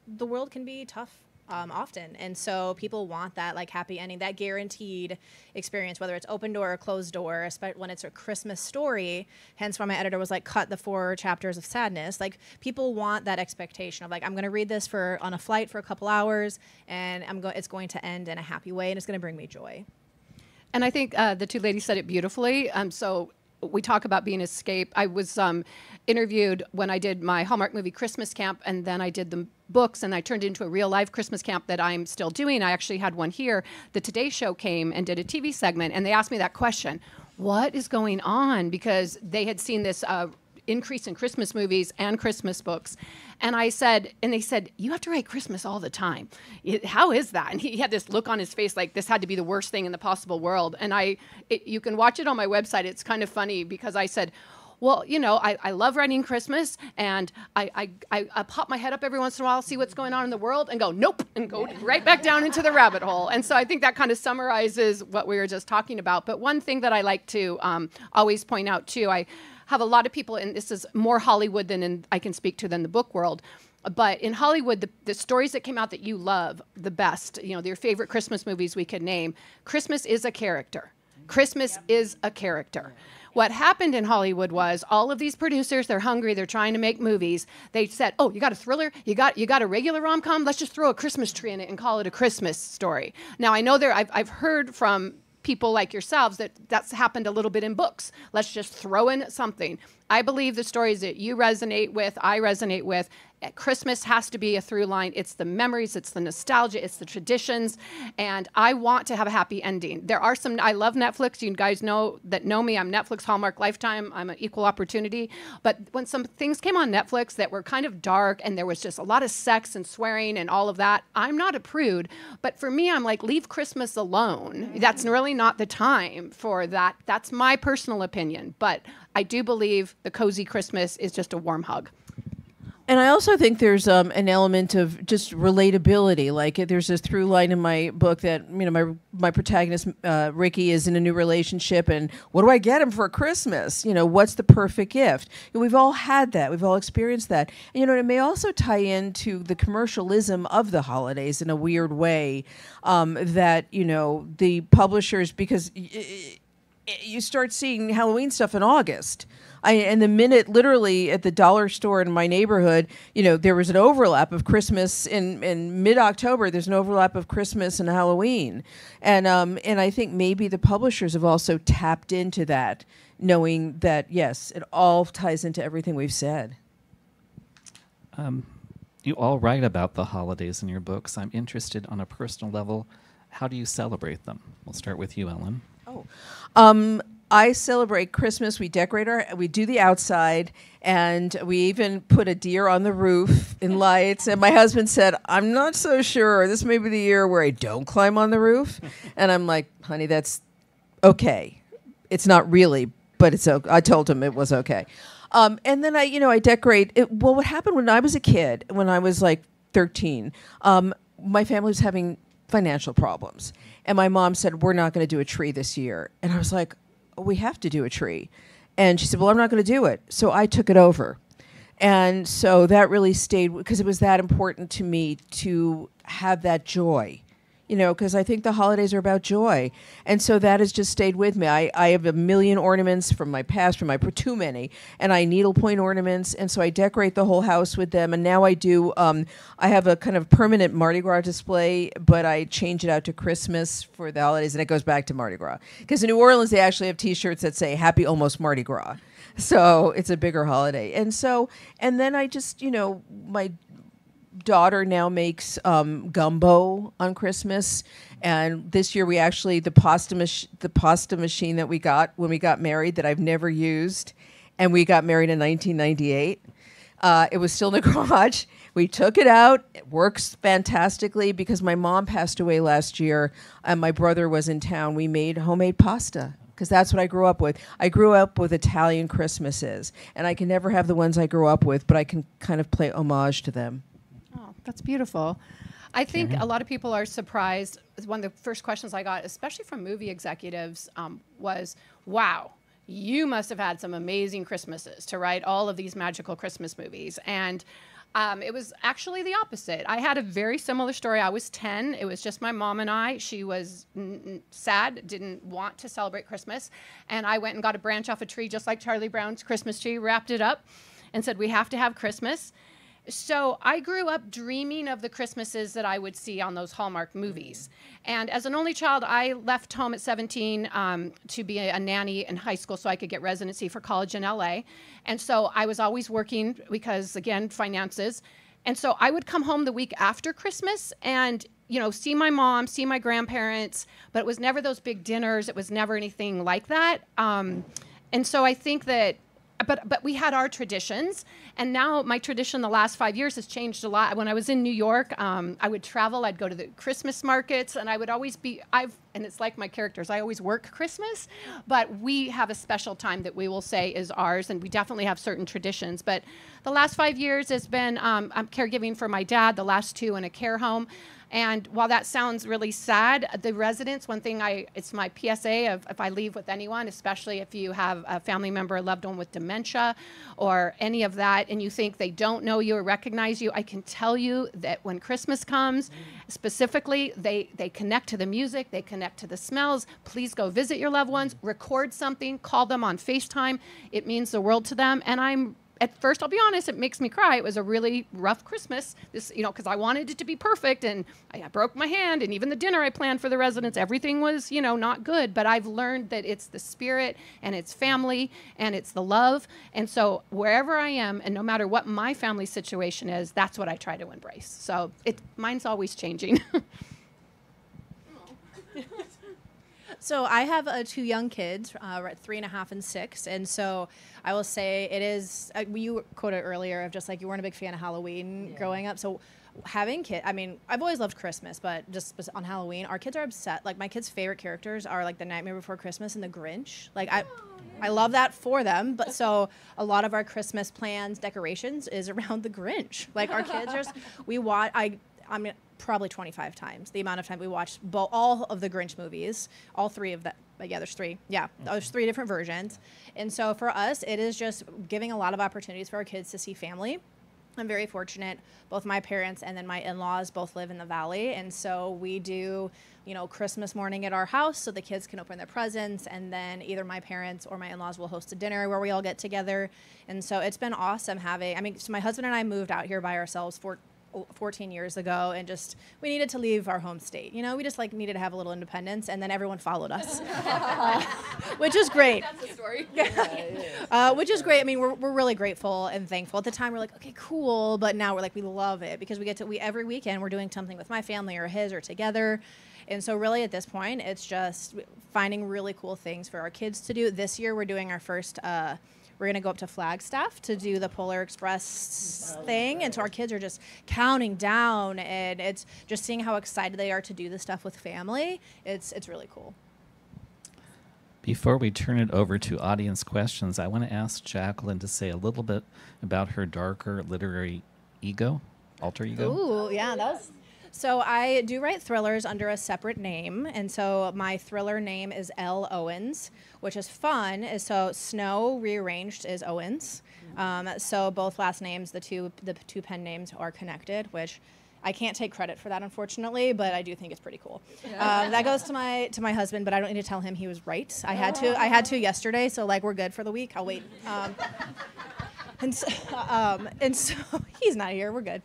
the world can be tough often. And so people want that like happy ending, that guaranteed experience, whether it's open door or closed door, especially when it's a Christmas story. Hence why my editor was like, cut the 4 chapters of sadness. Like, people want that expectation of like, I'm going to read this on a flight for a couple hours, and it's going to end in a happy way, and it's going to bring me joy. And I think the two ladies said it beautifully. So we talk about being escape. I was interviewed when I did my Hallmark movie Christmas camp, and then I did the books, and I turned into a real life Christmas camp that I'm still doing. I actually had one here. The Today Show came and did a TV segment, and they asked me that question, what is going on? Because they had seen this increase in Christmas movies and Christmas books. And I said, and they said, you have to write Christmas all the time. How is that? And he had this look on his face like this had to be the worst thing in the possible world. And you can watch it on my website. It's kind of funny because I said, well, you know, I love writing Christmas, and I pop my head up every once in a while, see what's going on in the world, and go, nope, and go right back down into the rabbit hole. And so I think that kind of summarizes what we were just talking about. But one thing that I like to always point out, too, I have a lot of people, and this is more Hollywood than I can speak to than the book world. But in Hollywood, the stories that came out that you love the best, you know, your favorite Christmas movies we could name, Christmas is a character. Christmas is a character. What happened in Hollywood was all of these producers, they're hungry, they're trying to make movies. They said, oh, you got a thriller? You got a regular rom-com? Let's just throw a Christmas tree in it and call it a Christmas story. Now, I know I've heard from people like yourselves that's happened a little bit in books. Let's just throw in something. I believe the stories that you resonate with, I resonate with. Christmas has to be a through line. It's the memories, it's the nostalgia, it's the traditions, and I want to have a happy ending. There are some, I love Netflix. You guys know me, I'm Netflix, Hallmark, Lifetime. I'm an equal opportunity. But when some things came on Netflix that were kind of dark and there was just a lot of sex and swearing and all of that, I'm not a prude. But for me, I'm like, leave Christmas alone. That's really not the time for that. That's my personal opinion. But I do believe the cozy Christmas is just a warm hug. And I also think there's an element of just relatability. Like there's this through line in my book that, you know, my protagonist, Ricki, is in a new relationship, and what do I get him for Christmas? You know, what's the perfect gift? And we've all had that. We've all experienced that. And, you know, it may also tie into the commercialism of the holidays in a weird way, that, you know, the publishers, because you start seeing Halloween stuff in August. And the minute, literally, at the dollar store in my neighborhood, you know, there was an overlap of Christmas in mid-October. There's an overlap of Christmas and Halloween, and I think maybe the publishers have also tapped into that, knowing that yes, it all ties into everything we've said. You all write about the holidays in your books. I'm interested on a personal level. How do you celebrate them? We'll start with you, Ellen. I celebrate Christmas. We decorate we do the outside, and we even put a deer on the roof in lights. And my husband said, I'm not so sure. This may be the year where I don't climb on the roof. And I'm like, honey, that's okay. It's not really, but it's okay. I told him it was okay. And then I decorate. Well, what happened when I was a kid, when I was like 13, my family was having financial problems. And my mom said, we're not going to do a tree this year. And I was like, we have to do a tree. And she said, well, I'm not going to do it. So I took it over. And so that really stayed, because it was that important to me to have that joy, you know, because I think the holidays are about joy. And so that has just stayed with me. I have a million ornaments from my past, too many, and I needlepoint ornaments. And so I decorate the whole house with them. And now I do, I have a kind of permanent Mardi Gras display, but I change it out to Christmas for the holidays, and it goes back to Mardi Gras. Because in New Orleans, they actually have T-shirts that say Happy Almost Mardi Gras. So it's a bigger holiday. And then I just, you know, my daughter now makes gumbo on Christmas, and this year we actually the pasta machine that we got when we got married that I've never used, and we got married in 1998. It was still in the garage. We took it out. It works fantastically because my mom passed away last year, and my brother was in town. We made homemade pasta, because that's what I grew up with. I grew up with Italian Christmases, and I can never have the ones I grew up with, but I can kind of play homage to them. Oh, that's beautiful. I think a lot of people are surprised. One of the first questions I got, especially from movie executives, was, wow, you must have had some amazing Christmases to write all of these magical Christmas movies. And it was actually the opposite. I had a very similar story. I was 10. It was just my mom and I. She was sad, didn't want to celebrate Christmas. And I went and got a branch off a tree, just like Charlie Brown's Christmas tree, wrapped it up, and said, we have to have Christmas. So I grew up dreaming of the Christmases that I would see on those Hallmark movies. And as an only child, I left home at 17 to be a nanny in high school so I could get residency for college in LA. And so I was always working because, again, finances. And so I would come home the week after Christmas and, you know, see my mom, see my grandparents, but it was never those big dinners. It was never anything like that. And so I think that but we had our traditions, and now my tradition the last 5 years has changed a lot. When I was in New York, I would travel, I'd go to the Christmas markets, and I would always be, and it's like my characters, I always work Christmas, but we have a special time that we will say is ours, and we definitely have certain traditions. But the last 5 years has been, I'm caregiving for my dad, the last 2 in a care home. And while that sounds really sad, the residents, one thing it's my PSA of if I leave with anyone, especially if you have a family member, a loved one with dementia or any of that, and you think they don't know you or recognize you, I can tell you that when Christmas comes, specifically, they connect to the music, they connect to the smells. Please go visit your loved ones, record something, call them on FaceTime. It means the world to them. And at first, I'll be honest, it makes me cry. It was a really rough Christmas, because I wanted it to be perfect, and I broke my hand, and even the dinner I planned for the residents, everything was, not good. But I've learned that it's the spirit, and it's family, and it's the love. And so wherever I am, and no matter what my family situation is, that's what I try to embrace. So mine's always changing. So I have 2 young kids, 3.5 and 6, and so I will say it is. You quoted earlier of just like you weren't a big fan of Halloween growing up. So having kids, I mean, I've always loved Christmas, but just on Halloween, our kids are upset. Like my kids' favorite characters are like the Nightmare Before Christmas and the Grinch. Like I love that for them, but so a lot of our Christmas plans, decorations is around the Grinch. Like our kids I mean, probably 25 times the amount of time we watched all of the Grinch movies, all 3 of them. Yeah, there's 3. Yeah, there's 3 different versions. And so for us, it is just giving a lot of opportunities for our kids to see family. I'm very fortunate. Both my parents and then my in-laws both live in the Valley. And so we do, Christmas morning at our house so the kids can open their presents. And then either my parents or my in-laws will host a dinner where we all get together. And so it's been awesome so my husband and I moved out here by ourselves 14 years ago, and we needed to leave our home state. We just needed to have a little independence, and then everyone followed us, which is great. That's the story. Which is great. I mean, we're really grateful and thankful. At the time, we're like, okay, cool, but now we're like, we love it because every weekend we're doing something with my family or his or together. And so really at this point, it's just finding really cool things for our kids to do. This year, we're doing our first we're going to go up to Flagstaff to do the Polar Express thing. And so our kids are just counting down, and it's just seeing how excited they are to do this stuff with family. It's really cool. Before we turn it over to audience questions, I want to ask Jaqueline to say a little bit about her darker literary alter ego. Ooh, yeah, that was... So I do write thrillers under a separate name, and so my thriller name is L. Owens, which is fun. So Snowe rearranged is Owens. So both last names, the two pen names are connected, which I can't take credit for that, unfortunately, but I do think it's pretty cool. That goes to my husband, but I don't need to tell him he was right. I had to yesterday, so we're good for the week. I'll wait. And so he's not here. We're good.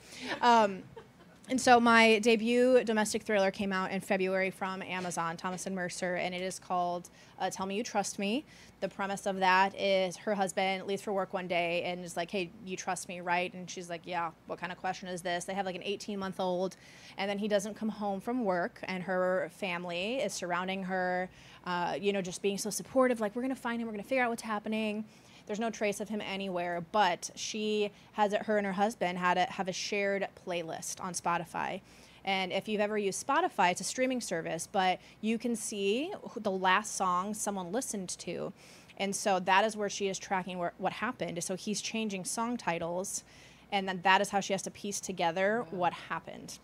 And so my debut domestic thriller came out in February from Amazon, Thomas & Mercer, and it is called Tell Me You Trust Me. The premise of that is her husband leaves for work one day and is like, hey, you trust me, right? And she's like, yeah, what kind of question is this? They have an 18-month-old, and then he doesn't come home from work, and her family is surrounding her, just being so supportive, we're going to find him, we're going to figure out what's happening. There's no trace of him anywhere, but her and her husband have a shared playlist on Spotify. And if you've ever used Spotify, it's a streaming service, but you can see the last song someone listened to. And so that is where she is tracking what happened. So he's changing song titles, and then that is how she has to piece together what happened.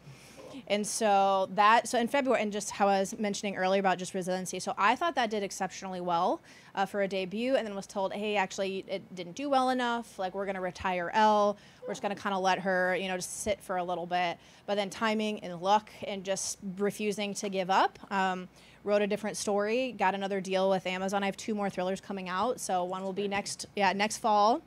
And so in February, and just how I was mentioning earlier about just residency, so I thought that did exceptionally well for a debut, and then was told, hey, actually, it didn't do well enough. We're going to retire Elle. We're just going to kind of let her, just sit for a little bit. But then timing and luck and just refusing to give up. Wrote a different story, got another deal with Amazon. I have 2 more thrillers coming out, so one will be next fall.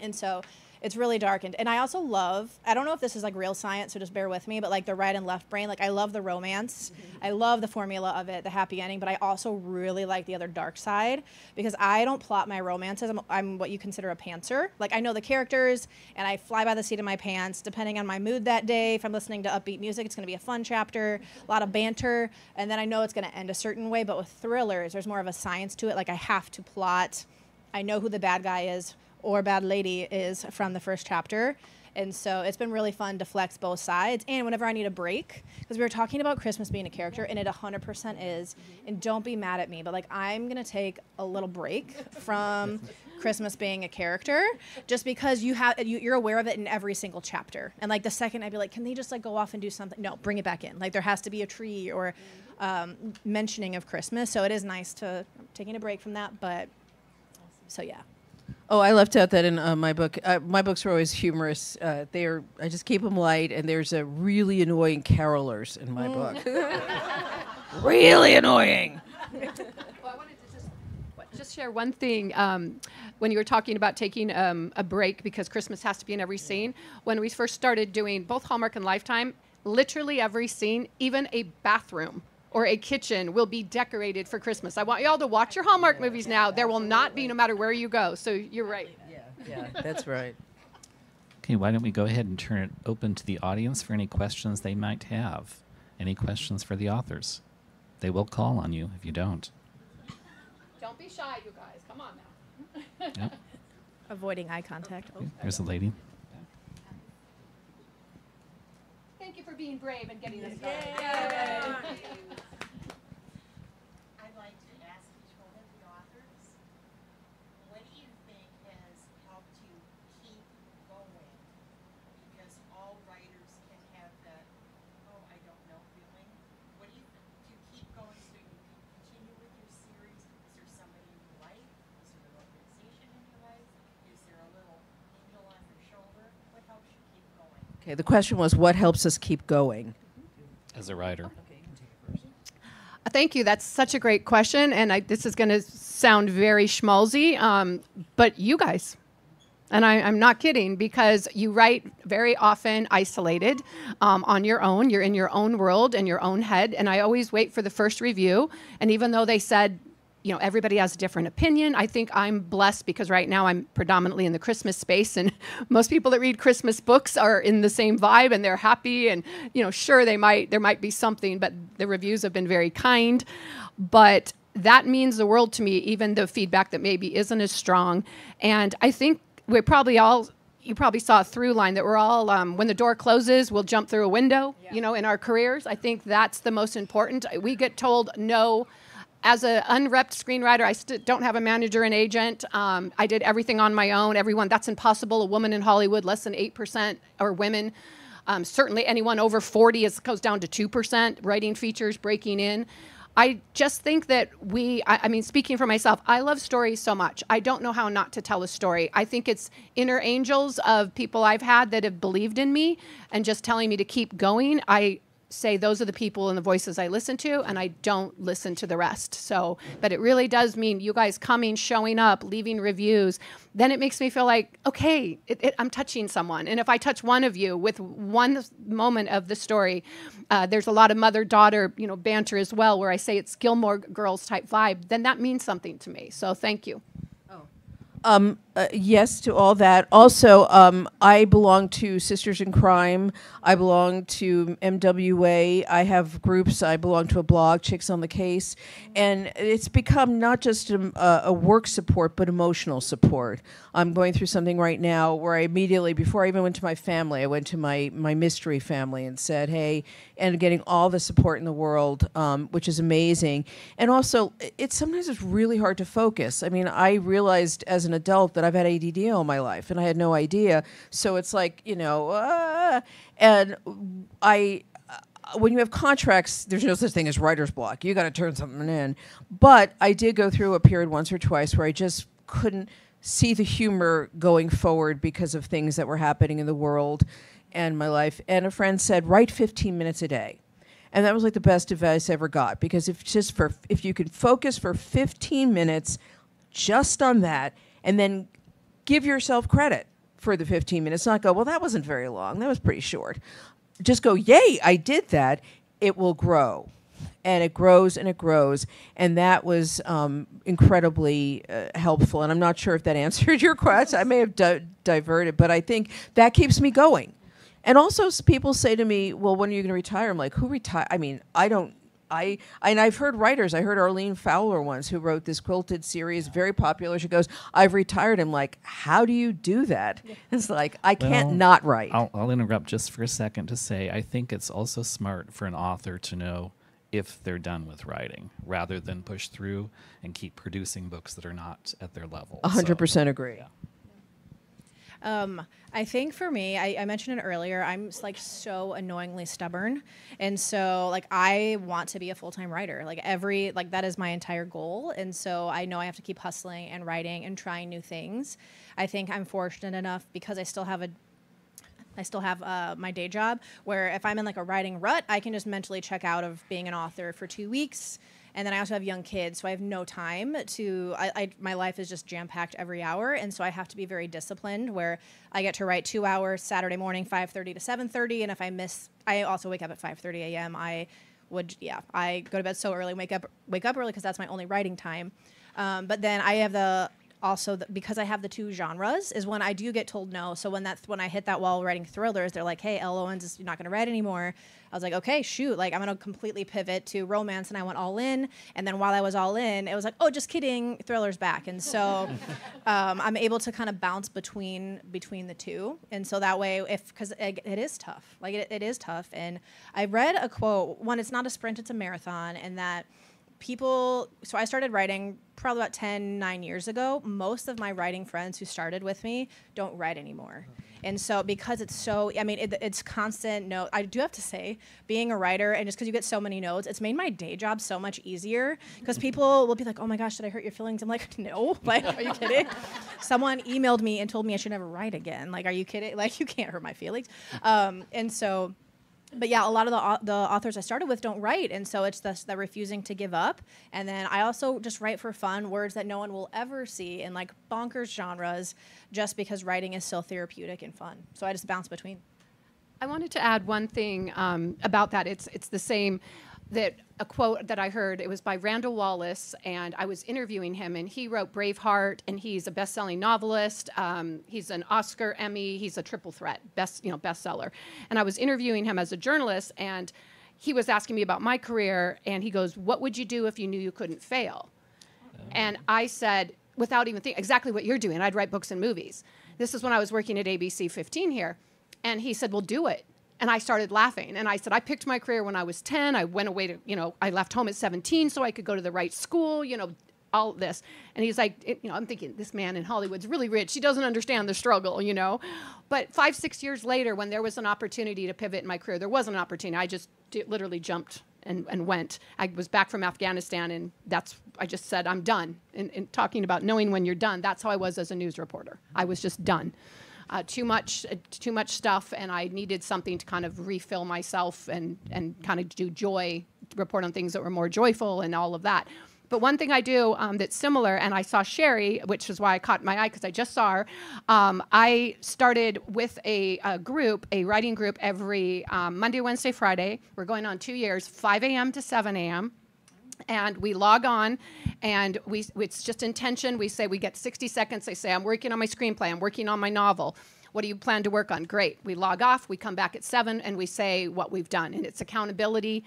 And so It's really dark. And I also love, I don't know if this is like real science, so just bear with me, but like the right and left brain, like I love the romance. I love the formula of it, the happy ending, but I also really like the other dark side because I don't plot my romances. I'm what you consider a pantser. Like I know the characters and I fly by the seat of my pants depending on my mood that day. If I'm listening to upbeat music, it's going to be a fun chapter, a lot of banter, and then I know it's going to end a certain way. But with thrillers, there's more of a science to it. Like I have to plot. I know who the bad guy is or bad lady is from the first chapter. And so it's been really fun to flex both sides. And whenever I need a break, because we were talking about Christmas being a character, and it 100% is, and don't be mad at me, but like I'm going to take a little break from Christmas being a character just because you're aware of it in every single chapter. And like the second I'd be like, can they just like go off and do something? No, bring it back in. Like there has to be a tree or mentioning of Christmas. So it is nice to taking a break from that. But so yeah. Oh, I left out that in my book. My books are always humorous. I just keep them light, and there's a really annoying carolers in my book. Really annoying. Well, I wanted to just share one thing. When you were talking about taking a break because Christmas has to be in every scene, when we first started doing both Hallmark and Lifetime, literally every scene, even a bathroom or a kitchen will be decorated for Christmas. I want y'all to watch your Hallmark movies now. There will not be, no matter where you go. So you're right. Yeah, that's right. Okay, why don't we go ahead and turn it open to the audience for any questions they might have. Any questions for the authors? They will call on you if you don't. Don't be shy, you guys. Come on now. Yep. Avoiding eye contact. Okay, there's a lady. Thank you for being brave and getting us started. I'd like to ask each one of the authors, what do you think has helped you keep going? Because all writers can have that, oh, I don't know feeling. What do you think to keep going so you can continue with your series? Is there somebody in your life? Is there an organization in your life? Is there a little angel on your shoulder? What helps you keep going? Okay, the question was, what helps us keep going? As a writer. Thank you. That's such a great question. And this is going to sound very schmaltzy, but you guys. And I'm not kidding because you write very often isolated on your own. You're in your own world and your own head. And I always wait for the first review. And even though they said, you know, everybody has a different opinion, I think I'm blessed because right now I'm predominantly in the Christmas space. And most people that read Christmas books are in the same vibe and they're happy. And, you know, sure, there might be something, but the reviews have been very kind. But that means the world to me, even the feedback that maybe isn't as strong. And I think you probably saw a through line that we're all, when the door closes, we'll jump through a window, you know, in our careers. I think that's the most important. We get told no. As an unrepped screenwriter, I don't have a manager and agent. I did everything on my own. Everyone, that's impossible. A woman in Hollywood, less than 8% are women. Certainly anyone over 40 goes down to 2%, writing features, breaking in. I just think that I mean, speaking for myself, I love stories so much. I don't know how not to tell a story. I think it's inner angels of people I've had that have believed in me and just telling me to keep going. I say those are the people and the voices I listen to, and I don't listen to the rest. So, but it really does mean you guys coming, showing up, leaving reviews. Then it makes me feel like, okay, I'm touching someone. And if I touch one of you with one moment of the story, there's a lot of mother-daughter, you know, banter as well, where I say it's Gilmore Girls type vibe, then that means something to me. So thank you. Yes to all that. Also, I belong to Sisters in Crime. I belong to MWA. I have groups. I belong to a blog, Chicks on the Case. And it's become not just a work support, but emotional support. I'm going through something right now where I immediately, before I even went to my family, I went to my mystery family and said, hey, and getting all the support in the world, which is amazing. And also, sometimes it's really hard to focus. I mean, I realized as an adult that I've had ADD all my life, and I had no idea. So it's like, you know, and when you have contracts, there's no such thing as writer's block. You got to turn something in. But I did go through a period once or twice where I just couldn't see the humor going forward because of things that were happening in the world and my life. And a friend said, write 15 minutes a day. And that was like the best advice I ever got, because if you could focus for 15 minutes just on that, and then give yourself credit for the 15 minutes, not go, well, that wasn't very long. That was pretty short. Just go, yay, I did that. It will grow. And it grows and it grows. And that was incredibly helpful. And I'm not sure if that answered your question. I may have diverted, but I think that keeps me going. And also people say to me, well, when are you going to retire? I'm like, who retire? I mean, and I've heard writers. I heard Arlene Fowler once, who wrote this quilted series, very popular. She goes, I've retired. I'm like, how do you do that? It's like, I can't not write. I'll interrupt just for a second to say, I think it's also smart for an author to know if they're done with writing, rather than push through and keep producing books that are not at their level. 100% agree. Yeah. I think for me, I mentioned it earlier, I'm like so annoyingly stubborn. And so like I want to be a full-time writer. Like that is my entire goal. And so I know I have to keep hustling and writing and trying new things. I think I'm fortunate enough because I still have my day job where if I'm in like a writing rut, I can just mentally check out of being an author for 2 weeks. And then I also have young kids, so I have no time to, my life is just jam-packed every hour, and so I have to be very disciplined where I get to write 2 hours Saturday morning, 5:30 to 7:30, and if I miss, I also wake up at 5:30 a.m. I go to bed so early, wake up early because that's my only writing time. But then I have because I have the two genres is when I do get told no. So when I hit that wall writing thrillers, they're like, hey, Elle Owens is not going to write anymore. I was like, okay, shoot. Like I'm going to completely pivot to romance. And I went all in. And then while I was all in, it was like, oh, just kidding. Thriller's back. And so I'm able to kind of bounce between the two. And so that way, because it is tough. Like it is tough. And I read a quote, it's not a sprint, it's a marathon. And that so I started writing probably about 9 years ago. Most of my writing friends who started with me don't write anymore. And so because it's so, it's constant note. I do have to say, being a writer, and just because you get so many notes, it's made my day job so much easier. Because people will be like, oh my gosh, did I hurt your feelings? I'm like, no. Like, are you kidding? Someone emailed me and told me I should never write again. Like, are you kidding? Like, you can't hurt my feelings. But yeah, a lot of the authors I started with don't write, and so it's the refusing to give up. And then I also just write for fun, words that no one will ever see in like bonkers genres, just because writing is so therapeutic and fun. So I just bounce between. I wanted to add one thing about that. It's the same. A quote that I heard, it was by Randall Wallace, and I was interviewing him, and he wrote Braveheart, and he's a best-selling novelist. He's an Oscar, Emmy, he's a triple threat, bestseller. And I was interviewing him as a journalist, and he was asking me about my career, and he goes, what would you do if you knew you couldn't fail? And I said, without even thinking, exactly what you're doing. I'd write books and movies. This is when I was working at ABC 15 here. And he said, well, do it. And I started laughing. And I said, I picked my career when I was 10. I went away to, I left home at 17 so I could go to the right school, all this. And he's like, I'm thinking, this man in Hollywood's really rich. He doesn't understand the struggle, But 5-6 years later, when there was an opportunity to pivot in my career, there was an opportunity. I just literally jumped and went. I was back from Afghanistan, and I just said, I'm done. And talking about knowing when you're done, that's how I was as a news reporter. I was just done. Too much stuff, and I needed something to kind of refill myself and kind of do report on things that were more joyful and all of that. But one thing I do that's similar, and I saw Sherry, which is why I caught my eye because I just saw her. I started with a writing group every Monday, Wednesday, Friday. We're going on 2 years, 5 a.m. to 7 a.m. And we log on, and it's just intention. We say we get 60 seconds. They say, I'm working on my screenplay. I'm working on my novel. What do you plan to work on? Great. We log off. We come back at 7, and we say what we've done. And it's accountability.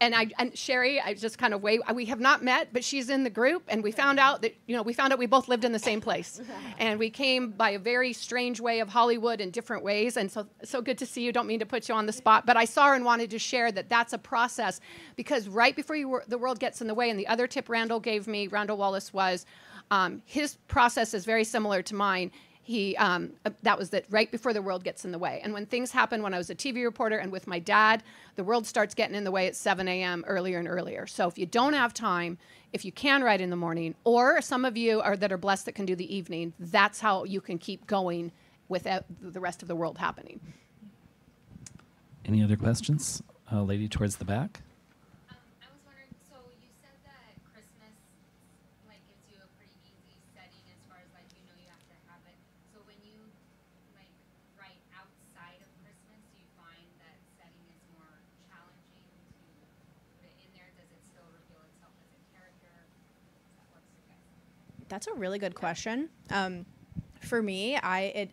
And Sherry, I just kind of we have not met, but she's in the group, and we found out that, we both lived in the same place. And we came by a very strange way of Hollywood in different ways. And so good to see you. Don't mean to put you on the spot, but I saw her and wanted to share that that's a process, because right before the world gets in the way, and the other tip Randall gave me, Randall Wallace, was his process is very similar to mine. That was right before the world gets in the way. And when things happen, when I was a TV reporter and with my dad, the world starts getting in the way at 7 a.m. earlier and earlier. So if you don't have time, if you can write in the morning, or some of you that are blessed that can do the evening, that's how you can keep going without the rest of the world happening. Any other questions? Lady towards the back. I was wondering, so you said that Christmas gives you a pretty easy setting as far as you have to have it. So when you That's a really good question. For me, I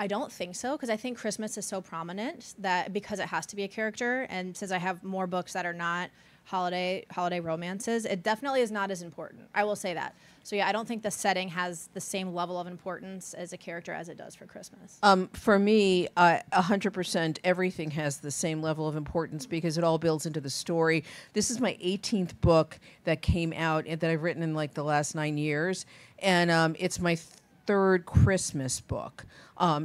don't think so, because I think Christmas is so prominent that because it has to be a character, and since I have more books that are not holiday romances, it definitely is not as important. I will say that. So yeah, I don't think the setting has the same level of importance as a character as it does for Christmas. For me, 100% everything has the same level of importance because it all builds into the story. This is my 18th book that came out and that I've written in like the last 9 years, and it's my third Christmas book.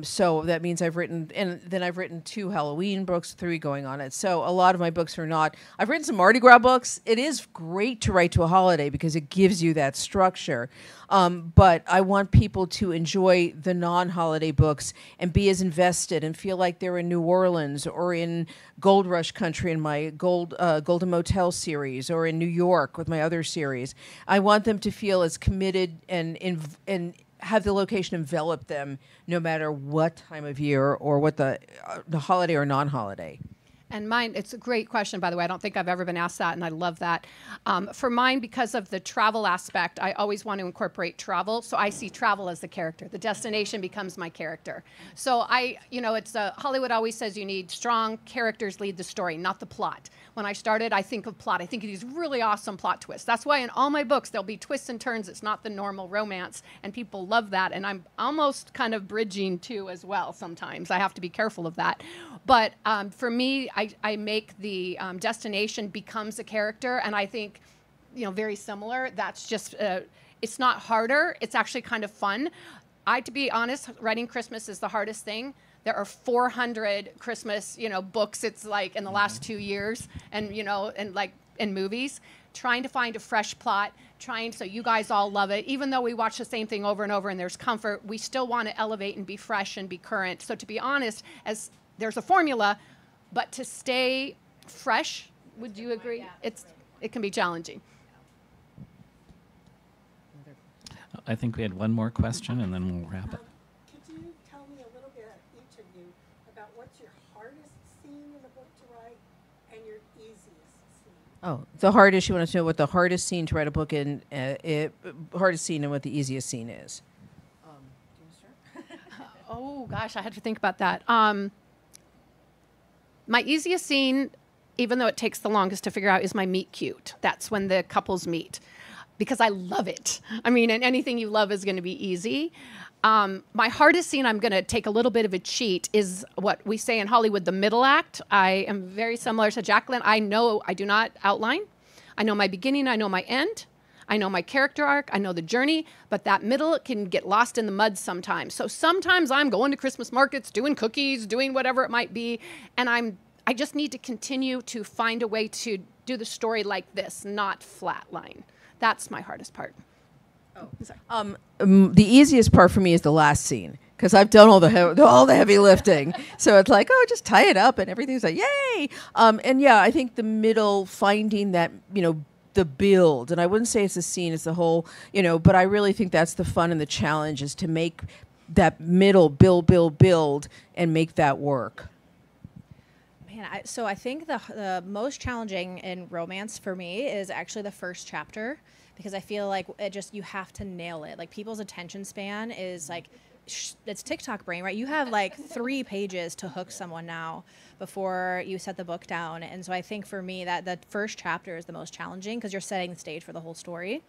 So that means I've written 2 Halloween books, 3 going on it. So a lot of my books are not. I've written some Mardi Gras books. It is great to write to a holiday because it gives you that structure. But I want people to enjoy the non-holiday books and be as invested and feel like they're in New Orleans or in Gold Rush country in my Golden Motel series, or in New York with my other series. I want them to feel as committed and have the location envelop them no matter what time of year or what the holiday or non-holiday. And mine, it's a great question, by the way. I don't think I've ever been asked that, and I love that. For mine, because of the travel aspect, I always want to incorporate travel. So I see travel as the character. The destination becomes my character. So it's Hollywood always says you need strong characters lead the story, not the plot. When I started, I think of plot. I think of these really awesome plot twists. That's why in all my books, there'll be twists and turns. It's not the normal romance, and people love that. And I'm almost kind of bridging too as well sometimes. I have to be careful of that. But for me, I make the destination becomes a character, and I think, very similar. That's just, it's not harder. It's actually kind of fun. To be honest, writing Christmas is the hardest thing. There are 400 Christmas, books. It's like in the last 2 years, and in movies, trying to find a fresh plot, so you guys all love it. Even though we watch the same thing over and over and there's comfort, we still want to elevate and be fresh and be current. So to be honest, as there's a formula, but to stay fresh, would you agree? Yeah. It can be challenging. I think we had one more question, and then we'll wrap it. Could you tell me a little bit, each of you, about what's your hardest scene in the book to write and your easiest scene? Oh, the hardest, you want to know what the hardest scene to write a book in, hardest scene and what the easiest scene is. Do you want to start? Oh, gosh, I had to think about that. My easiest scene, even though it takes the longest to figure out, is my meet cute. That's when the couples meet, because I love it. I mean, and anything you love is going to be easy. My hardest scene, I'm going to take a little bit of a cheat, is what we say in Hollywood, the middle act. I am very similar to Jaqueline. I know I do not outline. I know my beginning, I know my end. I know my character arc, I know the journey, but that middle can get lost in the mud sometimes. So sometimes I'm going to Christmas markets, doing cookies, doing whatever it might be, and I just need to continue to find a way to do the story like this, not flatline. That's my hardest part. Oh, sorry. The easiest part for me is the last scene, because I've done all the heavy lifting. So it's like, oh, just tie it up and everything's like, yay! And yeah, I think the middle, finding that, the build, and I wouldn't say it's a scene, it's the whole, but I really think that's the fun and the challenge, is to make that middle build and make that work. Man, so I think the most challenging in romance for me is actually the first chapter, because I feel like you have to nail it. Like, people's attention span is like, it's TikTok brain, right? You have like 3 pages to hook someone now before you set the book down. And so I think for me that the first chapter is the most challenging, because you're setting the stage for the whole story.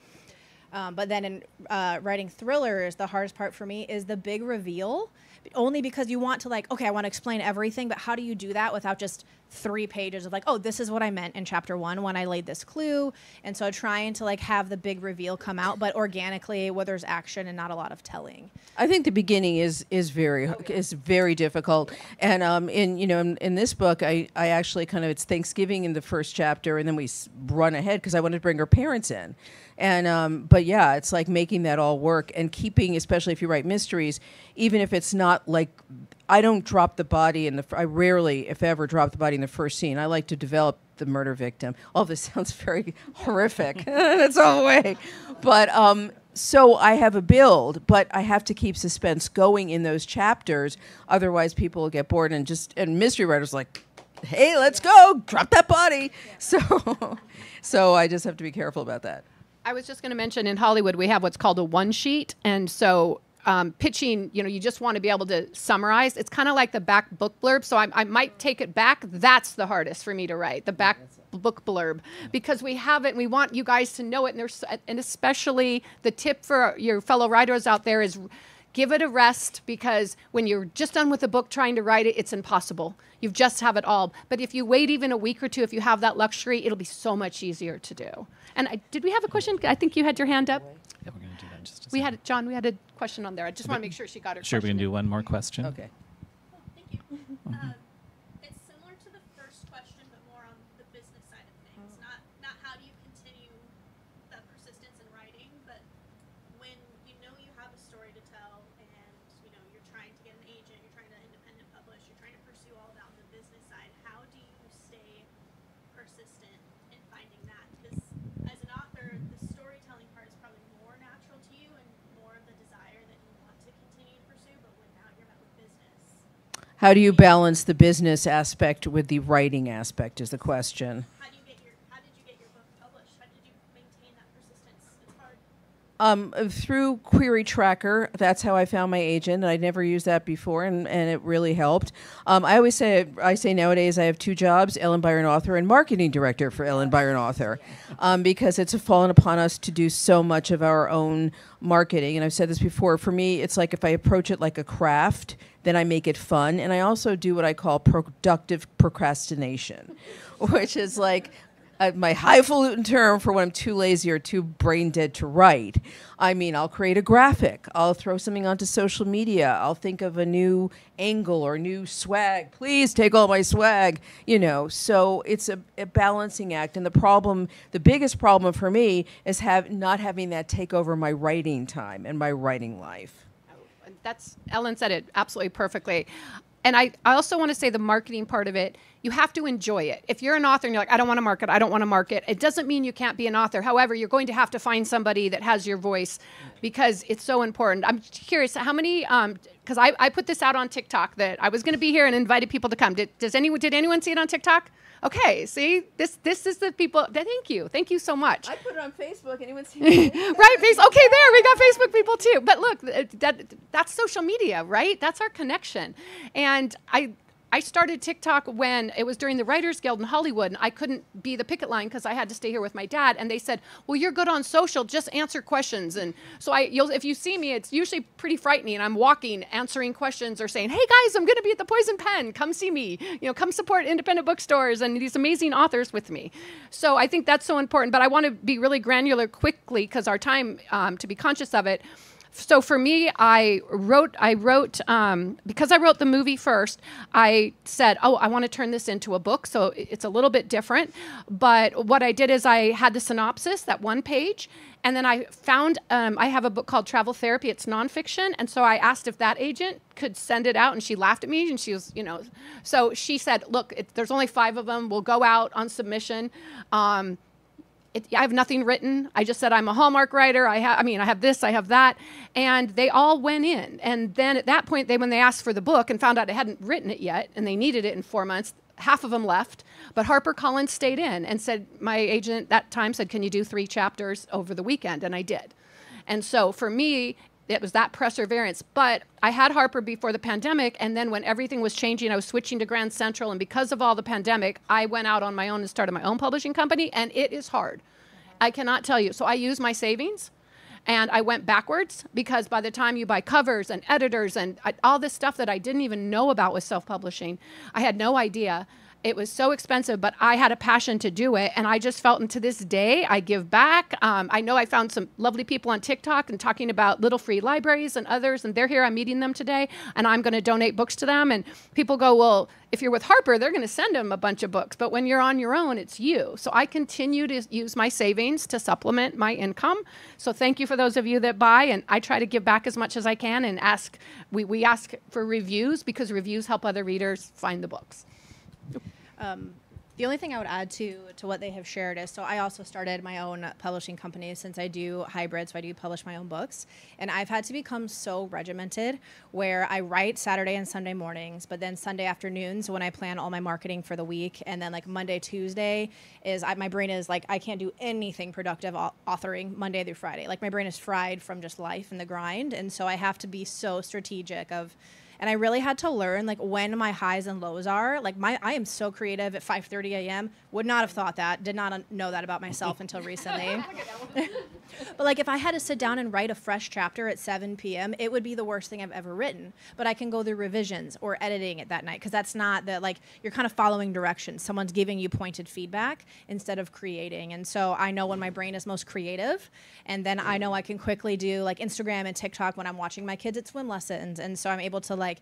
But then in writing thrillers, the hardest part for me is the big reveal, only because you want to I want to explain everything, but how do you do that without just 3 pages of oh, this is what I meant in chapter 1 when I laid this clue. And so trying to have the big reveal come out, but organically, where there's action and not a lot of telling. I think the beginning is very difficult, and in this book, I actually it's Thanksgiving in the first chapter, and then we run ahead because I wanted to bring her parents in, and but yeah, it's like making that all work and keeping, especially if you write mysteries, even if it's not I don't drop the body I rarely, if ever, drop the body in the first scene. I like to develop the murder victim. All this sounds very horrific in its own way, but so I have a build, but I have to keep suspense going in those chapters. Otherwise, people will get bored, and mystery writers hey, let's go, drop that body. Yeah. So I just have to be careful about that. I was just going to mention in Hollywood, we have what's called a one sheet. And so pitching, you just want to be able to summarize. It's kind of like the back book blurb. So I might take it back. That's the hardest for me to write, the back book blurb, because we have it and we want you guys to know it. And especially the tip for your fellow writers out there is give it a rest, because when you're just done with a book trying to write it, it's impossible. You just have it all. But if you wait even a week or two, if you have that luxury, it'll be so much easier to do. And did we have a question? I think you had your hand up. Yeah, we're going to do that in just a We second. had John. We had a question on there. I just want to make sure she got her Sure, we question can do in. one more question. Okay. Thank you. It's similar to the first question, but more on the business side of things. Not how do you continue that persistence in writing, but when you have a story to tell, and you're trying to get an agent, you're trying to independent publish, you're trying to pursue all that on the business side. How do you stay persistent in finding that? Because as an author, the storytelling part is probably more natural to you and more of the desire that you want to continue to pursue. But when now you're met with business, How do you balance the business aspect with the writing aspect is the question. how did you get your book published? How did you maintain that persistence? It's hard. Through Query Tracker, that's how I found my agent, and I'd never used that before, and it really helped. I say nowadays I have two jobs: Ellen Byron author and marketing director for Ellen Byron author, because it's fallen upon us to do so much of our own marketing. And I've said this before. For me, it's like if I approach it like a craft, then I make it fun, and I also do what I call productive procrastination, which is like my highfalutin term for when I'm too lazy or too brain dead to write. I mean, I'll create a graphic. I'll throw something onto social media. I'll think of a new angle or new swag. Please take all my swag, So it's a balancing act. And the biggest problem for me is not having that take over my writing time and my writing life. Ellen said it absolutely perfectly. And I also want to say the marketing part of it, you have to enjoy it. If you're an author and you're like, I don't want to market, it doesn't mean you can't be an author. However, you're going to have to find somebody that has your voice, because it's so important. I'm curious, how many, because I put this out on TikTok that I was going to be here and invited people to come. Did anyone see it on TikTok? Okay, see, this is the people. Thank you so much. I put it on Facebook. Anyone see it? Right, okay, there we got Facebook people too. But look, that's social media, right? That's our connection. And I started TikTok when it was during the Writers Guild in Hollywood, and I couldn't be the picket line because I had to stay here with my dad. And they said, well, you're good on social, just answer questions. And so if you see me, it's usually pretty frightening. And I'm walking, answering questions or saying, hey guys, I'm going to be at the Poison Pen. Come see me. Come support independent bookstores and these amazing authors with me. So I think that's so important. But I want to be really granular quickly because our time to be conscious of it. So for me, I wrote because I wrote the movie first, I said, I want to turn this into a book. So it's a little bit different. But what I did is I had the synopsis, that one page. And then I found, I have a book called Travel Therapy. It's nonfiction. And so I asked if that agent could send it out. And she laughed at me. And she was, so she said, look, there's only 5 of them. We'll go out on submission. I have nothing written. I just said I'm a Hallmark writer. I have this, I have that. And they all went in. And then at that point, when they asked for the book and found out I hadn't written it yet, and they needed it in 4 months, half of them left. But HarperCollins stayed in and said, my agent that time said, can you do 3 chapters over the weekend? And I did. And so for me, it was that perseverance. But I had Harper before the pandemic, and then when everything was changing, I was switching to Grand Central, and because of all the pandemic, I went out on my own and started my own publishing company, and it is hard. I cannot tell you. So I used my savings, and I went backwards, because by the time you buy covers and editors and all this stuff that I didn't even know about with self-publishing, I had no idea. It was so expensive, but I had a passion to do it. And I just felt, and to this day, I give back. I know I found some lovely people on TikTok and talking about little free libraries and others, and they're here. I'm meeting them today, and I'm going to donate books to them. And people go, well, if you're with Harper, they're going to send them a bunch of books. But when you're on your own, it's you. So I continue to use my savings to supplement my income. So thank you for those of you that buy. And I try to give back as much as I can and ask. We ask for reviews, because reviews help other readers find the books. The only thing I would add to what they have shared is, so I also started my own publishing company since I do hybrid, so I do publish my own books. And I've had to become so regimented where I write Saturday and Sunday mornings, but then Sunday afternoons when I plan all my marketing for the week. And then like Monday, Tuesday is, my brain is like, I can't do anything productive authoring Monday through Friday. Like my brain is fried from just life and the grind. And so I have to be so strategic of, and I really had to learn like when my highs and lows are. Like I am so creative at 5:30 a.m. Would not have thought that. Did not know that about myself until recently. But like if I had to sit down and write a fresh chapter at 7 p.m., it would be the worst thing I've ever written. But I can go through revisions or editing it that night because that's not the, like, you're kind of following directions. Someone's giving you pointed feedback instead of creating. And so I know when my brain is most creative, and then I know I can quickly do like Instagram and TikTok when I'm watching my kids at swim lessons. And so I'm able to like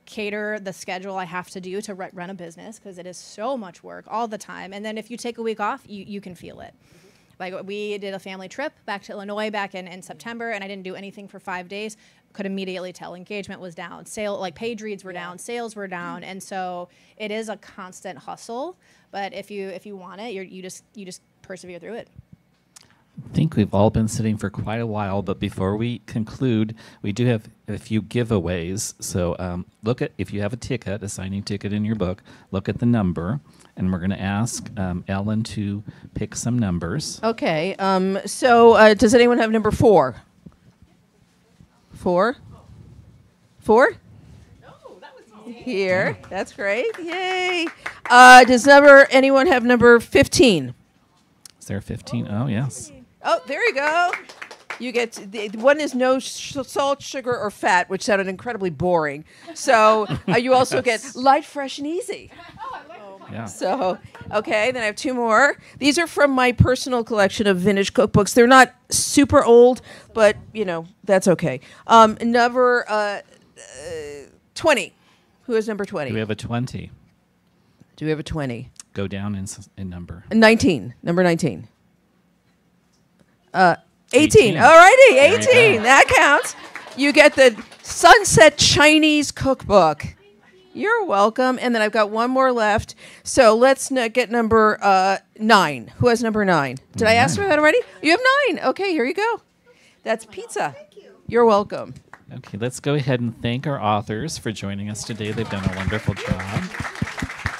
cater the schedule I have to do to run a business because it is so much work all the time. And then if you take a week off, you can feel it. Like we did a family trip back to Illinois back in September, and I didn't do anything for 5 days. Could immediately tell engagement was down, page reads were down, sales were down, and so it is a constant hustle. But if you want it, you just persevere through it. I think we've all been sitting for quite a while, but before we conclude, we do have a few giveaways. So look at, if you have a signing ticket in your book, look at the number, and we're going to ask Ellen to pick some numbers. Okay. So does anyone have number 4? 4? 4? Here. That's great. Yay. Does anyone have number 15? Is there 15? Oh, yes. Oh, there you go. You get one is no salt, sugar, or fat, which sounded incredibly boring. So you also get light, fresh, and easy. Yeah. So, okay, then I have 2 more. These are from my personal collection of vintage cookbooks. They're not super old, but, that's okay. Number 20. Who has number 20? Do we have a 20? Do we have a 20? Go down in number. 19. Number 19. 18. 18. All righty, There you 18. go. That counts. You get the Sunset Chinese Cookbook. You're welcome. And then I've got one more left. So let's get number 9. Who has number 9? Did I ask for that already? You have 9. Okay, here you go. That's pizza. Thank you. You're welcome. Okay, let's go ahead and thank our authors for joining us today. They've done a wonderful job.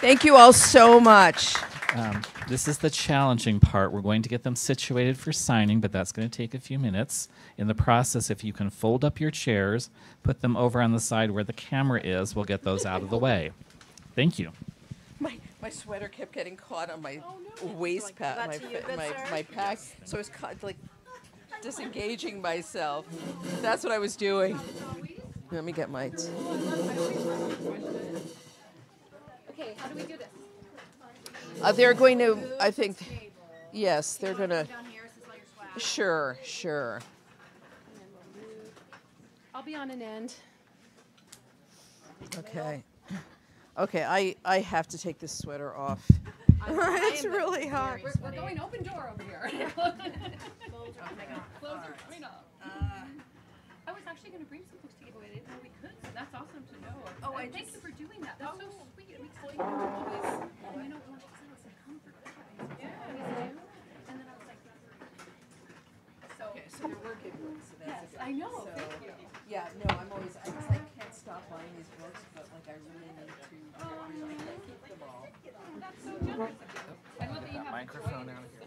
Thank you all so much. This is the challenging part. We're going to get them situated for signing, but that's going to take a few minutes. In the process, if you can fold up your chairs, put them over on the side where the camera is, we'll get those out of the way. Thank you. My sweater kept getting caught on my waist pad, my pack, so I was like disengaging myself. That's what I was doing. Let me get my... Okay, how do we do this? They're going to, I think, yes, they're going to... Sure. I'll be on an end. Okay, I have to take this sweater off. It's really hot. We're going open door over here. Close are coming up. I was actually going to bring some books to give away. I didn't know we could, so that's awesome to know. Oh, thank you for doing that. That's so sweet. It makes me always, want to some comfort. And then I was like, So there were good books. So that's yes, I know. So, thank you. Yeah, no, I'm always, I can't stop buying these books, but I really need to keep them all. That's so generous of you. I love that you have Microphone out here.